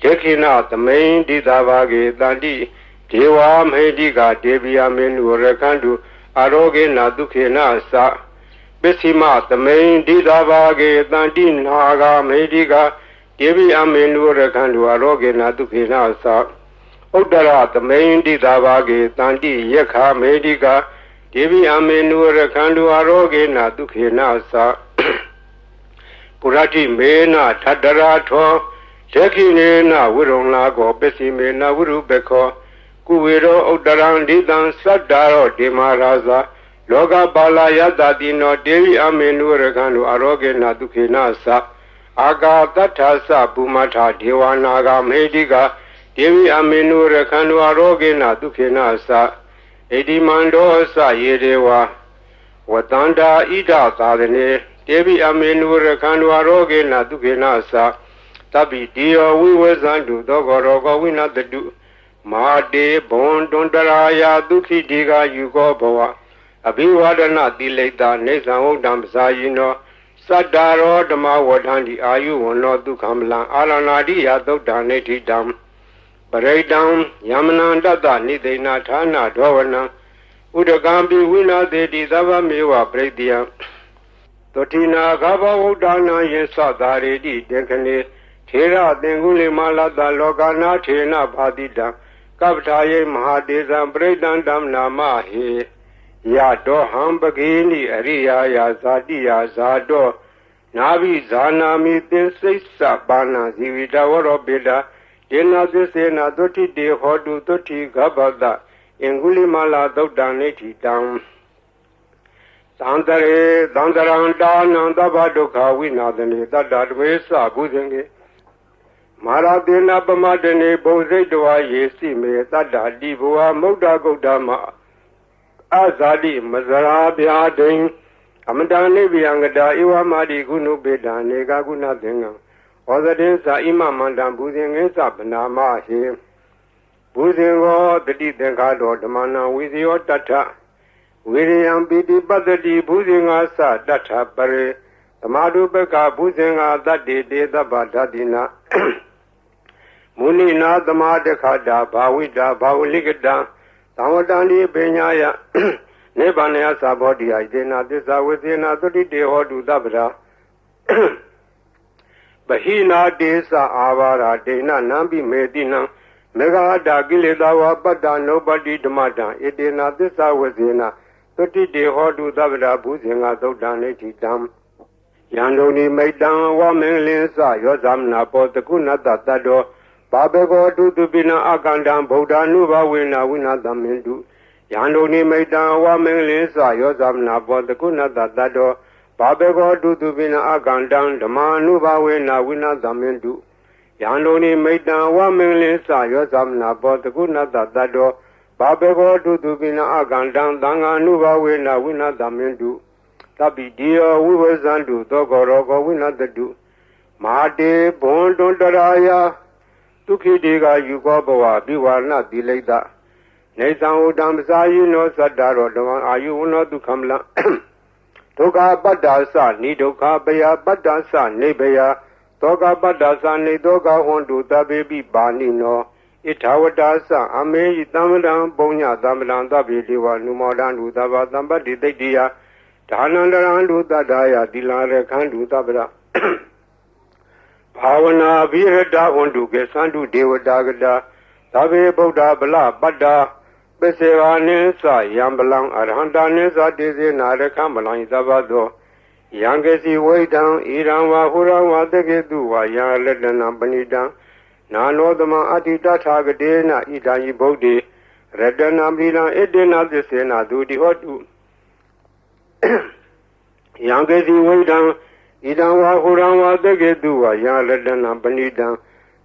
ယခိနသမိန်ဒေသာဘာဂေတန္တိဒေဝမဟိတိကာတေဝိအမေနုရခန္တုအာရောဂေနဒုခေနသပစ္စည်းမသမိန်ဒိသာဘာဂေတန္တိနာဂာမေတိကာဒေဝိအမေနုရခန္တုအာရောဂေနဒုခေနသဥဒ္ဒရသမိန်ဒိသာဘာဂေတန္တိယက္ခမေတိကာဒေဝိအမေနုရခန္တုအာရောဂေနဒုခေနသပုရတိမေနထတရာထောယခိနေနဝိရုံလာကောပစ္စည်းမေနဝိရုပခောကုဝေရောဥဒ္ဒရံဒိတံသတ္တာရောဒေမရာဇာလောကပါလာယတတိနောဒေဝိအမေနုရခန္တုအာရောဂေနဒုခေနသအာဂါတထသပုမထဒေဝနာဂမေတိကာဒေဝိအမေနုရခန္တုအာရောဂေနဒုခေနသဣတိမန္တောသယေဒေဝဝတန္တာဣဒသာသနေဒေဝိအမေနုရခန္တုအာရောဂေနဒုခေနသတပိတိယောဝိဝဇန္တုသောဂရောဂဝိနတတု မာတေဘွန်တွန်တရာယာဒုက္ခိတိကယူကောဘဝအဘိဝဒနာတိလိတာနေသံဟုတ်တံပစာယိနောသတ္တာရောဓမ္မဝဋ္ဌန္တိအာယုဝနောဒုက္ခမလံအာရဏာတိယသုတ်တံနေဋ္ဌိတံပရိတံယမနံတတ္တနိသိဏဌာနဒောဝနံဥဒကံပိဝိနာသေတိသဗ္ဗမေဝပရိတယံသောတိနာဂဘဝုဒ္ဒနာယေသသာရေတိတေခနေထေရသင်္ကုလိမလတ္တလောကနာထေနဘာတိတံကပ္ပထာယေမဟာတေဇံပရိတံဓမ္မနာမဟေယတောဟံပကေနိအရိယာယာဇာတိယာဇာတောနာဘိဇာနာမိသင်္စိစ္ဆပါဏဇီဝိတဝရောပိတာယေနသစ္စေနသုတိတေဟောတုသုတိဂဗ္ဗတအင်္ဂုလိမလာသုတ်တံနေဋ္ဌိတံသံတရေသံတရံတာနံသဗ္ဗဒုက္ခဝိနာသနေတတ္တတဝေသဘုဇင်ကေမာရတေနပမတနေဘုံစိတ်တဝါယေစီမေတတ္တတိဘဝမုဒ္ဒဂုတ်တမအဇာတိမဇရာဗျာဒိံအမတန်နိဗ္ဗယံကတာဧဝမာတိကုဏုပေတံနေကကုဏသင်္ကံဩဇတေသာဣမမန္တံဘုဇင်ငေသဗနာမဟေဘုဇင်ကောတတိသင်္ခါတော်ဓမ္မနာဝိဇယောတထဝိရိယံပိတိပတ္တိဘုဇင်္ဂါသတထပရေသမာဓုပကဘုဇင်္ဂါတတ္တိတေသဗ္ဗဓာတိနာမုနိနာသမာတခတာဘာဝိတာဘာဝလိကတံသံဝတံဒီပညာယနိဗ္ဗာန်ယသဘောတိယဒေနာသစ္စာဝေသေနာသုတိတေဟောတုသဗ္ဗရာပဟိနာတေသအာဘာရာဒေနနံပိမေတိနံမေဃာတာကိလေသာဝပတ္တနုပတိဓမ္မတံဣတေနာသစ္စာဝေသေနာသုတိတေဟောတုသဗ္ဗရာဘုဇင်္ဂသုတ်တံနေဋ္ဌိတံယန္တုန်ိမိတ်တံဝမင်္ဂလင်းစယောသမနာပောတကုဏတတ္တောဘာဘေကောတုတုပိနအကန္တံဗုဒ္ဓ ानु ဘဝေနဝိနာသမင်တုယန္တုန်ိမိတ်တံဝမင်္ဂလင်းစယောသမနာပောတကုဏတတ္တောဘာဘေကောတုတုပိနအကန္တံဓမ္မာနုဘဝေနဝိနာသမင်တုယန္တုန်ိမိတ်တံဝမင်္ဂလင်းစယောသမနာပောတကုဏတတ္တောဘာဘေကောတုတုပိနအကန္တံသံဃာနုဘဝေနဝိနာသမင်တုသဗ္ဗိတိယောဝိဝဇန္တုသောကောရောကောဝိနာတတုမာတေဘွန်တွန်တရာယာဒုက္ခိတေကယူကောဘဝပိဝါဏတိလိတနေသံဥဒံပစာယိနောသတ္တရောဓမ္မအာယုဝနောဒုက္ခမလဒုက္ခပတ္တာသနိဒုက္ခပယပတ္တာသနိဘယသောကပတ္တာသနိသောကဟွန်တုတပေပိပါဏိနောဣထာဝတာသအမေယတမ္မတံပုံညတမ္မတံသဗ္ဗေဒေဝနုမောဒံဒုသဗ္ဗသံပတ္တိတိတ္တိယဒါနန္တရံဒုတတ္တယတိလာရခန္တုသဗ္ဗရဘာဝနာဘိရတဝန္တုကေသန္တုဒေဝတာကတာသဗ္ဗေဗုဒ္ဓဗလပတ္တာပစ္စေဝါနိသယံပလံအရဟံတာနိသတေစေနာရခမလံသဗ္ဗသောယံကေစီဝိတံဣရံဝါဟုရံဝါတကေတုဝါယံလတနံပဏိတံနာနောသမအတ္တိတထာဂတေနဣဒံယိဗုဒ္ဓေရတနာပိလံဣတေနသစ္စေနာဒုတိဟောတုယံကေစီဝိတံဣဒံဝါဟုရံဝါတကေတုဝါယံလတနံပဏိတံ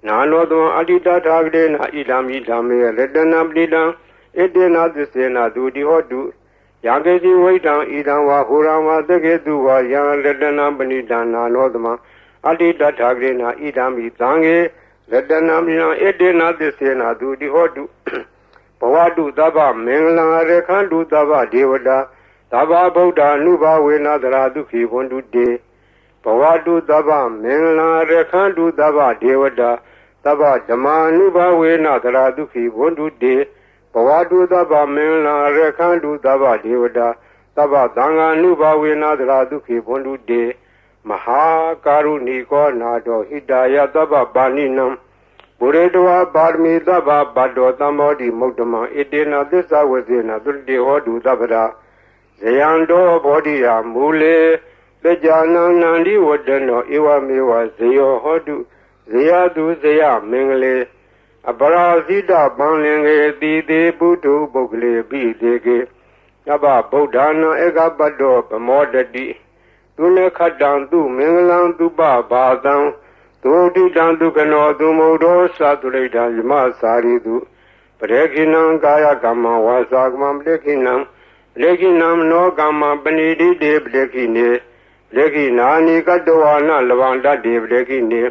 နာနောသမအတ္တိတထာဂတေနဣဒံမိဓမ္မေရတနာပဏိတံဣတေနသစ္စေနာဒုတိဟောတုယံကေစီဝိတံဣဒံဝါဟုရံဝါတကေတုဝါယံလတနာပဏိတံနာနောသမအတ္တိတထာဂတေနဣဒံမိသံဃေရတနာမိနံဣတေနသစ္စေနာဒုတိဟောတုဘဝတုသဗ္ဗမင်္ဂလံရခန္တုသဗ္ဗဒေဝတာသဗ္ဗဗုဒ္ဓ ानु ဘဝေနသရာဒုက္ခိဝန္တုတေဘဝတုသဗ္ဗမင်္ဂလံရခန္တုသဗ္ဗဒေဝတာသဗ္ဗဓမ္မာနုဘဝေနသရာဒုက္ခိဝန္တုတေဘဝတုသဗ္ဗမင်္ဂလံရခန္တုသဗ္ဗဒေဝတာသဗ္ဗသံဃာနုဘဝေနသရာဒုက္ခိဝန္တုတေမဟာကာရုဏီကောနာတောဟိတယသဗ္ဗပါဏိနံပုရိတဝါပါရမီသဗ္ဗဗတ္တောသံမောတိမုဒ္ဓမံဣတေနသစ္စာဝဇေနသုတိဟောတုသဗ္ဗရာဇယံတောဘောဓိယာမူလေသကြနံနန္ဒီဝတ္တနောဧဝမေဝဇယောဟောတုဇယတုဇယမင်္ဂလေအပရာဇိတပံလင်္ကေတိတေပုထုပုဂ္ဂလေပိတေကေသဗ္ဗဗုဒ္ဓနာဧကပတ္တောပမောတတိသူနေခတံသူမင်္ဂလံသူပဘာသံသူတိတံသူကနောသူမုဒ္ဒောသတုရိတံယမစာရိတုပရေခိနံကာယကမ္မဝါစာကမ္မပရေခိနံလေခိနံနောကမ္မပဏိတိတေပရေခိနေလေခိနာနိကတဝါနလဗန္တတေပရေခိနေ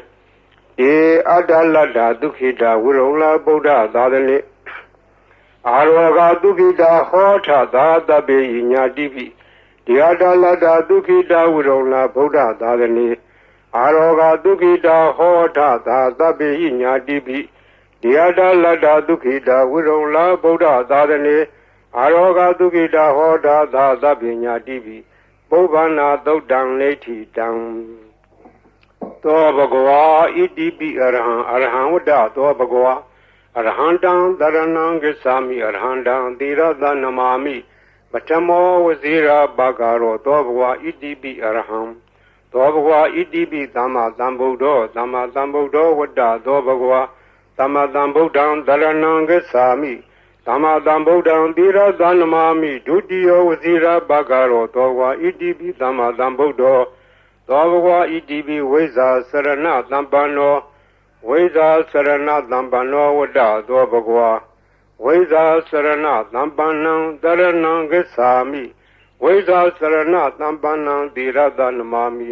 ဧအတ္တလတ္တဒုက္ခိတဝိရုံလဗုဒ္ဓသာသနိ အာရောဂဒုက္ခိတာဟောထသာတပေညာတိပိဒီဟာတလတ္တဒုက္ခိတာဝိရုံလာဗုဒ္ဓသာသနေအာရောဂဒုက္ခိတာဟောထသာတပေညာတိပိဒီဟာတလတ္တဒုက္ခိတာဝိရုံလာဗုဒ္ဓသာသနေအာရောဂဒုက္ခိတာဟောထသာတပေညာတိပိပုဗ္ဗနာသုတ်တံနေတိတံသောဘဂဝါဣတိပိအရဟံအရဟံဝတ္တသောဘဂဝါအရဟံတံတရဏံဂစ္ဆာမိအရဟံတံသီရသနမာမိပထမောဝဇိရာဘဂရောသောဘဂဝါဣတိပိအရဟံသောဘဂဝါဣတိပိသမ္မာသမ္ဗုဒ္ဓောသမ္မာသမ္ဗုဒ္ဓောဝတ္တသောဘဂဝါသမ္မာသမ္ဗုဒ္ဓံတရဏံဂစ္ဆာမိသမ္မာသမ္ဗုဒ္ဓံသီရသနမာမိဒုတိယဝဇိရာဘဂရောသောဘဂဝါဣတိပိသမ္မာသမ္ဗုဒ္ဓောသောဘဂဝါဣတိပိဝိဇ္ဇာစရဏသမ္ပန္နောဝိဇာစရဏသံပန္နောဝတ္တသောဘဂဝါဝိဇာစရဏသံပန္နံတရဏံဂစ္ဆာမိဝိဇာစရဏသံပန္နံသီရသနမာမိ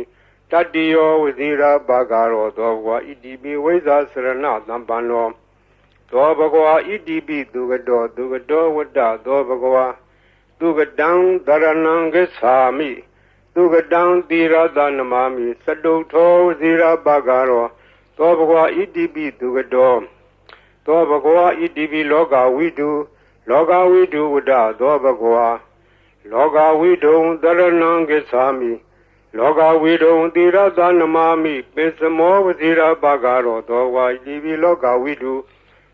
တတ္တိယောဝဇိရာဘဂရောသောဘဂဝါဣတိပိဝိဇာစရဏသံပန္နောသောဘဂဝါဣတိပိသူကတောဝတ္တသောဘဂဝါသူကတံတရဏံဂစ္ဆာမိသူကတံသီရသနမာမိစတုထောဝဇိရာဘဂရောသောဘဂဝါဣတိပိသူကတောသောဘဂဝါဣတိပိလောကဝိတုဝတ္တသောဘဂဝါလောကဝိတုံတရဏံဂစ္ဆာမိလောကဝိတုံသီရသနမာမိပိစမောဝဇိရာဘဂရောသောဘဂဝါဣတိပိလောကဝိတု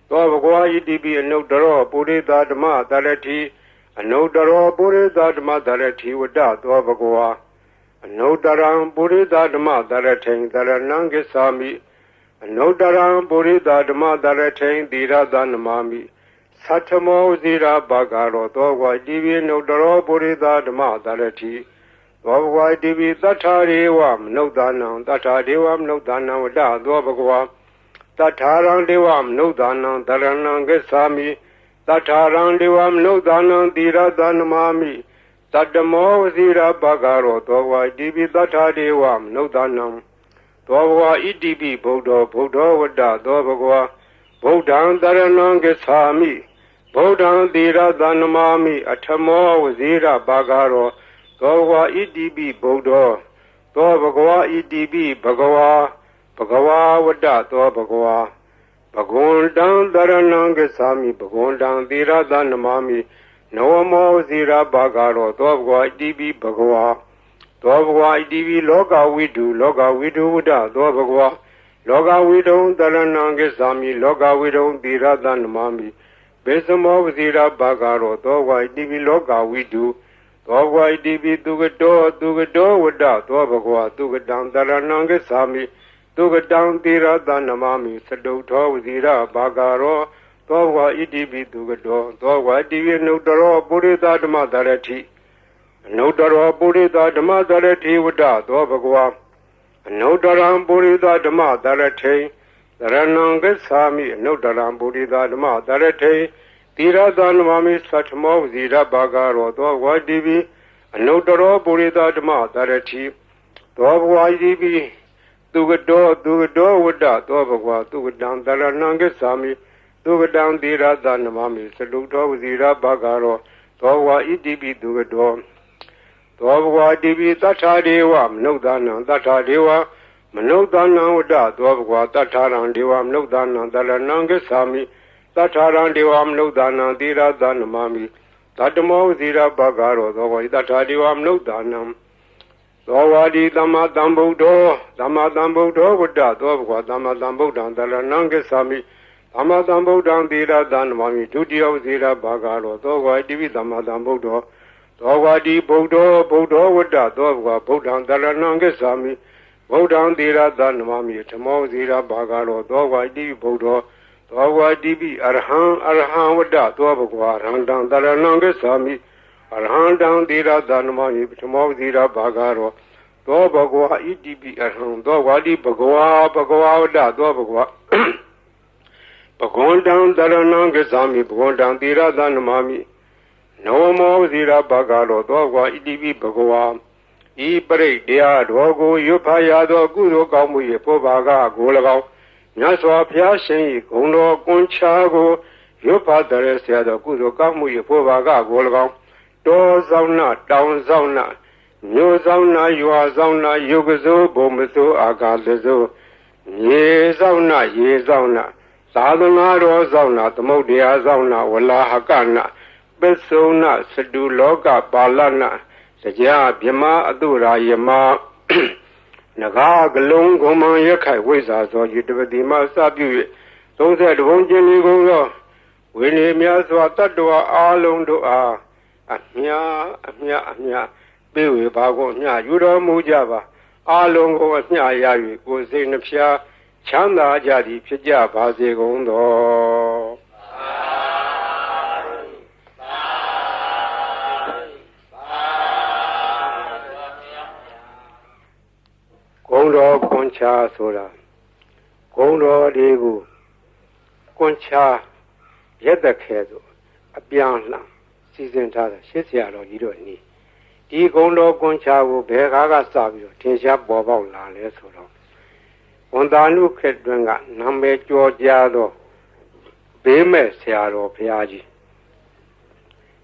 သောဘဂဝါဣတိပိအနုတ္တရောပုရိသဓမ္မတရတိအနုတ္တရောပုရိသဓမ္မတရတိဝတ္တသောဘဂဝါအနုတ္တရံပုရိသဓမ္မတရထိန်တရဏံဂစ္ဆာမိအနုတ္တရံပုရိသဓမ္မတရထိန်သီရသနမာမိသတ္ထမောဝဇိရာဘဂရောသောဘဂဝါဣတိပိအနုတ္တရောပုရိသဓမ္မတရတိသောဘဂဝါဣတိပိသတ္ထာရေဝမနုဿာနံသတ္ထာဒေဝမနုဿာနံဝတ္တသောဘဂဝါသတ္ထာရံဒေဝမနုဿာနံတရဏံဂစ္ဆာမိသတ္ထာရံဒေဝမနုဿာနံသီရသနမာမိသတ္တမောဝဇိရာဘဂရောသောဘဂဝါဣတိပိသတ္ထာဒေဝမနုဿာနံသောဘဂဝါဣတိပိဗုဒ္ဓောဝတ္တသောဘဂဝါဗုဒ္ဓံတရဏံဂစ္ဆာမိဗုဒ္ဓံသီရသနမာမိအထမောဝဇိရဘဂရောသောဘဂဝါဣတိပိဗုဒ္ဓောသောဘဂဝါဣတိပိဘဂဝါဝတ္တသောဘဂဝါဘဂဝန္တံတရဏံဂစ္ဆာမိဘဂဝန္တံသီရသနမာမိနဝမောဝဇိရဘဂရောသောဘဂဝါဣတိပိဘဂဝါသောဘဂဝါဣတိပိလောကဝိတုဝတ္တသောဘဂဝါလောကဝိတုံတရဏံဂစ္ဆာမိလောကဝိတုံသီရသနမာမိဘေသမောဝဇိရဘဂရောသောဘဂဝါဣတိပိလောကဝိတုသောဘဂဝါဣတိပိသူကတောဝတ္တသောဘဂဝါသူကတံတရဏံဂစ္ဆာမိသူကတံသီရသနမာမိစတုထောဝဇိရဘဂရောသောဘဂဝါဣတိပိသူကတောသောဘဂဝါဣတိပိနုတ္တရောပုရိသဓမ္မတရတိအနုတ္တရောပုရိသဓမ္မတရတိဝတ္တသောဘဂဝါအနုတ္တရံပုရိသဓမ္မတရထိန်တရဏံဂစ္ဆာမိအနုတ္တရံပုရိသဓမ္မတရထိန်သီရသနမာမိသတ္ထမောဝဇိရဘဂရောသောဘဂဝါဣတိပိအနုတ္တရောပုရိသဓမ္မတရတိသောဘဂဝါဣတိပိသူကတောဝတ္တသောဘဂဝါသူကတံတရဏံဂစ္ဆာမိသူကတံသီရသနမာမိစတုထောဝဇိရဘဂရောသောဘဂဝါဣတိပိသူကတောသောဘဂဝါဣတိပိသတ္ထာဒေဝမနုဿာနံသတ္ထာဒေဝမနုဿာနံဝတ္တသောဘဂဝါသတ္ထာရံဒေဝမနုဿာနံတရဏံဂစ္ဆာမိသတ္ထာရံဒေဝမနုဿာနံသီရသနမာမိသတ္တမောဝဇိရဘဂရောသောဘဂဝါသတ္ထာဒေဝမနုဿာနံသောဝါဒီသမ္မာသမ္ဗုဒ္ဓောဝတ္တသောဘဂဝါသမ္မာသမ္ဗုဒ္ဓံတရဏံဂစ္ဆာမိသမ္မာသမ္ဗုဒ္ဓံသီရသနမာမိဒုတိယဝဇိရဘဂရောသောဘဂဝါဣတိပိသမ္မာသမ္ဗုဒ္ဓောသောဝါဒီဗုဒ္ဓောဝတ္တသောဘဂဝါဗုဒ္ဓံတရဏံဂစ္ဆာမိဗုဒ္ဓံသီရသနမာမိဓမ္မောဝဇိရဘဂရောသောဘဂဝါဣတိပိဗုဒ္ဓောသောဘဂဝါဣတိပိအရဟံဝတ္တသောဘဂဝါအရဟံတံတရဏံဂစ္ဆာမိအရဟံတံသီရသနမာမိဓမ္မောဝဇိရဘဂရောသောဘဂဝါဣတိပိအရဟံသောဝါဒီဘဂဝါဝတ္တသောဘဂဝါဘဂဝန္တံတရဏံဂစ္ဆာမိဘဂဝန္တံသီရသနမာမိနဝမောဝဇိရဘဂရောသောဘဂဝါဣတိပိဘဂဝါဤပရိတ်တရားတော်ကိုရွတ်ဖတ်ရသောကုသိုလ်ကောင်းမှု၏ဘောဘာကကို၎င်းမြတ်စွာဘုရားရှင်၏ဂုဏ်တော်ကွန်ချာကို ရွတ်ဖတ်တဲ့ဆရာတော်ကုသိုလ်ကောင်းမှု၏ဖို့ပါကကို၎င်းတောဆောင်နာတောင်ဆောင်နာမြို့ဆောင်နာရွာဆောင်နာယုကစိုးဘုံမစိုးအာကာသစိုးရေဆောင်နာရေဆောင်နာသာသနာတော်ဆောင်နာသမုဒ္ဒရာဆောင်နာဝလာဟကနာပစ္စုံနာစတုလောကပါဠနာစကြာမြမအတုရာယမနဂါကလုံးဂုံမံရခိုင်ဝိဇာသောယတပတိမစပြု၍30ဘုံကျင်လီကုန်သောဝိနည်းများစွာတတ္တဝါအားလုံးတို့အားအမြပေးဝေပါကုန်အမြယူတော်မူကြပါအားလုံးကိုအမြရ၍ကိုယ်စိတ်နှဖျားချမ်းသာကြသည်ဖြစ်ကြပါစေကုန်သောဂုံတော်ကွန်ချာဆိုတာဂုံတော်တွေကိုကွန်ချာရက်သက်ခဲဆိုအပြန်လှန်စီစဉ်ထားတာရှစ်ဆရာတော်ကြီးတို့နီးဒီဂုံတော်ကွန်ချာကိုဘယ်ကားကစပြီးတော့ထင်ရှားပေါ်ပေါက်လာလဲဆိုတော့ဝန်တာနုခေတ်တွင်ကနာမည်ကျော်ကြားသောဘေးမဲ့ဆရာတော်ဘုရားကြီး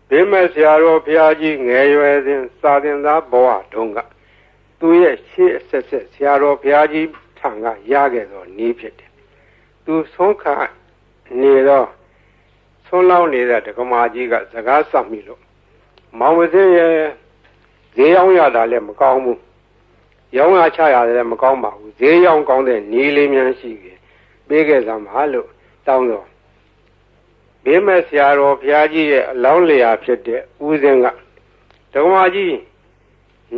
ဘေးမဲ့ဆရာတော်ဘုရားကြီးငယ်ရွယ်စဉ်စာသင်သားဘဝတုန်းကသူရဲ့ရှေ့ဆက်ဆရာတော်ဘုရားကြီးထံကရခဲ့သောနည်းဖြစ်တယ်သူဆုံးခါနေတော့ဆုံးလောင်းနေတဲ့ဒကမာကြီးကစကားဆောက်မိလို့မောင်မစင်းရဲ့ဈေးရောက်ရတာလည်းမကောင်းဘူးရောင်းရချရတယ်လည်းမကောင်းပါဘူးဈေးရောင်းကောင်းတဲ့နေလေးများရှိခဲ့ပေးခဲ့စမ်းပါလို့တောင်းတော့ဘေးမဲ့ဆရာတော်ဘုရားကြီးရဲ့အလောင်းလျာဖြစ်တဲ့ဦးစင်းကဒကမာကြီး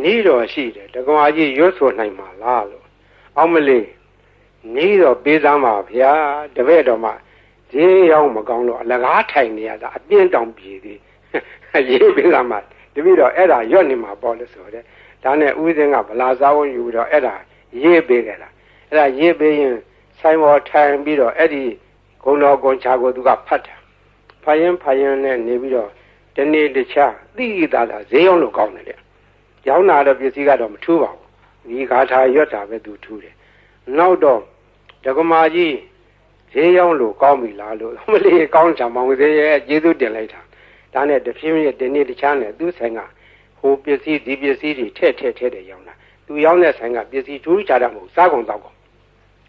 နီးတော်ရှိတယ်ဒကမာကြီးရွတ်ဆိုနိုင်မှာလားလို့အောင်မလေးနီးတော်ပေးစမ်းပါဗျာတပည့်တော်မှာဈေးရောက်မကောင်းတော့အလကားထိုင်နေရတာအပြင်းတောင်ပြေသေးရေးပေးစမ်းပါတပည့်တော်အဲ့ဒါရွတ်နေမှာပေါ့လို့ဆိုတယ်ဒါနဲ့ဦးစင်းကဗလာစားဝန်းယူတော့အဲ့ဒါရေးပေးခဲ့တာအဲ့ဒါရေးပေးရင်ဆိုင်ပေါ်ထိုင်ပြီးတော့အဲ့ဒီဂုံတော်ကွန်ချာကိုသူကဖတ်တာဖတ်ရင်နဲ့နေပြီးတော့ဒီနေ့တခြားသိတာဈေးရောက်လို့ကောင်းတယ်လေရောင်းတာတော့ပစ္စည်းကတော့မထူးပါဘူးဒီဂါထာရွတ်တာပဲသူထူးတယ်နောက်တော့ဒကမာကြီးဈေးရောက်လို့ကောင်းပြီလားလို့မလေးကောင်းချာမောင်သေးရဲ့ကျေးဇူးတင်လိုက်တာဒါနဲ့တဖြည်းဖြည်းဒီနေ့တခြားနဲ့သူ့ဆိုင်ကဟိုပစ္စည်းဒီပစ္စည်းတွေထည့်တယ်ရောင်းတာသူရောင်းတဲ့ဆိုင်ကပစ္စည်းထူးခြားတာမဟုတ်စားကုန်တော့ကုန်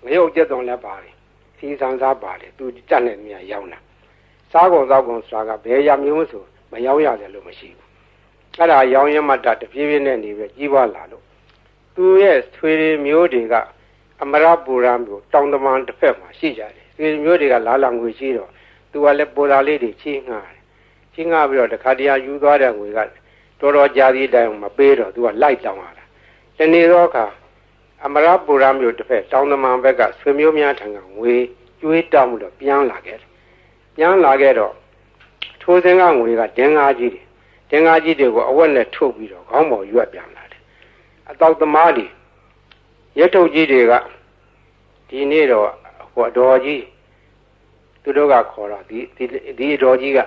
ငရုတ်ကျက်သွန်လည်းပါတယ်စီဆန်းစားပါတယ်သူကြက်နဲ့မြာရောင်းတာစားကုန်တော့ကုန်ဆိုတာကဘယ်ရမျိုးဆိုမရောင်းရတယ်လို့မရှိဘူးအဲ့ဒါရောင်းရမှတတပြေးပြေးနဲ့နေပဲကြီးပွားလာလို့သူရဲ့ဆွေမျိုးတွေကအမရပူရမျိုးတောင်တမန်တစ်ဖက်မှာရှိကြတယ်ဆွေမျိုးတွေကလာလာငွေရှိတော့သူကလည်းပူရာလေးတွေချင်းငှားတယ်ချင်းငှားပြီးတော့တခါတည်းယူသွားတဲ့ငွေကတော်တော်ကြာသည့်တိုင်မပေးတော့သူကလိုက်တောင်းလာတာတနေ့တော့အခါအမရပူရမျိုးတစ်ဖက်တောင်တမန်ဘက်ကဆွေမျိုးများထံကငွေကျွေးတောင်းပြီးတော့ပြန်လာခဲ့တယ်ပြန်လာခဲ့တော့ထိုးစင်းကငွေကဒင်္ဂါကြီးတွေဒင်္ဂါကြီးတွေကိုအဝက်နဲ့ထုတ်ပြီးတော့ခေါင်းပေါ်ရွက်ပြန်လာတယ်အတောက်သမားတွေရထုတ်ကြီးတွေကဒီနေ့တော့ဟိုအတော်ကြီးသူတို့ကခေါ်တော့ဒီအတော်ကြီးက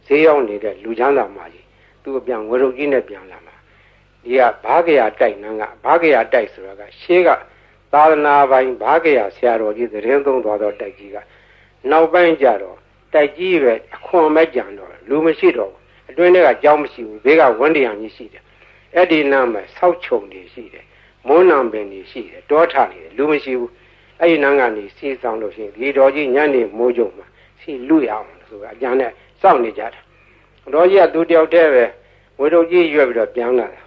ဈေးရောက်နေတဲ့လူချမ်းသာမကြီးသူ့ပြန်ဝရုပ်ကြီးနဲ့ပြန်လာမှာဒီကဘာကရာတိုက်နန်းကဘာကရာတိုက်ဆိုတာကရှေးကသာသနာပိုင်ဘာကရာဆရာတော်ကြီးသတင်းသုံးသွားတော့တိုက်ကြီးကနောက်ပိုင်းကျတော့တိုက်ကြီးပဲအခွန်မဲ့ကြံတော့လူမရှိတော့ဘူးအတွင်းထဲကကြောင်းမရှိဘူးဘေးကဝန်းတရားကြီးရှိတယ်အဲ့ဒီနားမှာဆောက်ချုံတွေရှိတယ်မွန်းနံပင်တွေရှိတယ်တောထနေတယ်လူမရှိဘူးအဲ့ဒီနားကနေစီးဆောင်လို့ရှိရင်ဒီတော်ကြီးညနေမိုးကြုံမှာစီလူရအောင်ဆိုတာအကြံနဲ့စောင့်နေကြတာတော်ကြီးကသူတယောက်တည်းပဲဝေတို့ကြီးရွက်ပြီးတော့ပြန်လာတာ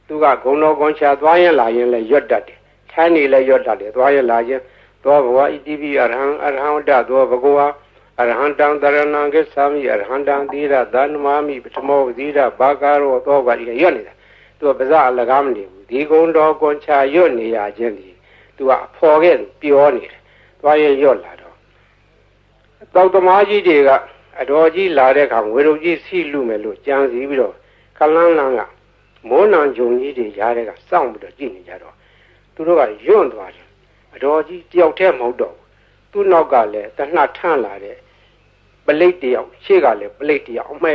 သူကဂုံတော်ကွန်ချာသွားရင်လာရင်လည်းရွတ်တတ်တယ်ထိုင်းနေလည်းရွတ်တတ်တယ်သွားရင်လာရင်သောဘဝဣတိပိအရဟံဝတ္တသောဘဂဝါအရဟံတံတရဏံကိသာမိအရဟံတံသီရသန္မာမိပထမောသီရဘာကာရောသောကဒီရွတ်နေတာသူကပါဇအလကားမနေဘူးဒီဂုံတော်ကွန်ချာရွတ်နေရခြင်းဒီသူကအဖော်ခဲ့ပြောနေတယ်သွားရင်ရွတ်လာတော့တောက်သမားကြီးတွေကအတော်ကြီးလာတဲ့အခါဝေရုပ်ကြီးစီလူမယ်လို့ကြံစီပြီးတော့ခလန်းလန်းကမိုးနံဂျုံကြီးတွေရားတဲ့ကစောင့်ပြီးတော့ကြည့်နေကြတော့သူတို့ကယွန့်သွားတယ်အတော်ကြီးတယောက်တည်းမဟုတ်တော့သူ့နောက်ကလည်းတနှထန့်လာတဲ့ပလိတ်တယောက်ရှေ့ကလည်းပလိတ်တယောက်အမဲ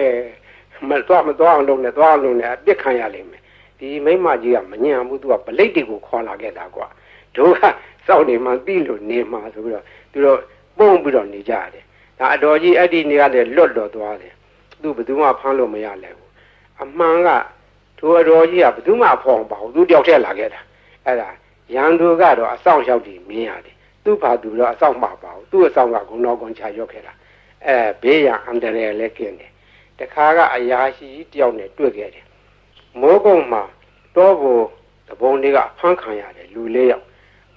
မသွားအောင်လုပ်နေသွားအောင်လုပ်နေအပြစ်ခံရလိမ့်မယ်ဒီမိမကြီးကမညံဘူးသူကပလိတ်တွေကိုခေါ်လာခဲ့တာကွာတို့ကစောင့်နေမှသိလို့နေမှဆိုပြီးတော့သူတို့ပုံပြီးတော့နေကြရတယ်ဒါ ဒါအတော်ကြီးအဲ့ဒီနေရာနဲ့လွတ်တော်သွားတယ်သူဘယ်သူမှဖမ်းလို့မရလဲဘူးအမှန်ကထိုအတော်ကြီးကဘယ်သူမှဖော်ပါဘူးသူတယောက်တည်းလာခဲ့တာအဲ့ဒါရန်သူကတော့အဆောင်ရောက်ပြီးမြင်ရတယ်သူ့ဘာသူတော့အဆောင်မှာပါဘူးသူ့အဆောင်ကဂုဏတော်ကွန်ချရွတ်ခဲ့တာဘေးရန်အန္တရာယ်လည်းကျင်းတယ်တခါကအရာရှိတယောက်နဲ့တွေ့ခဲ့တယ်မိုးကုတ်မှာတော့ဘုံတဘုံတွေကဖမ်းခံရတယ်လူ၄ယောက်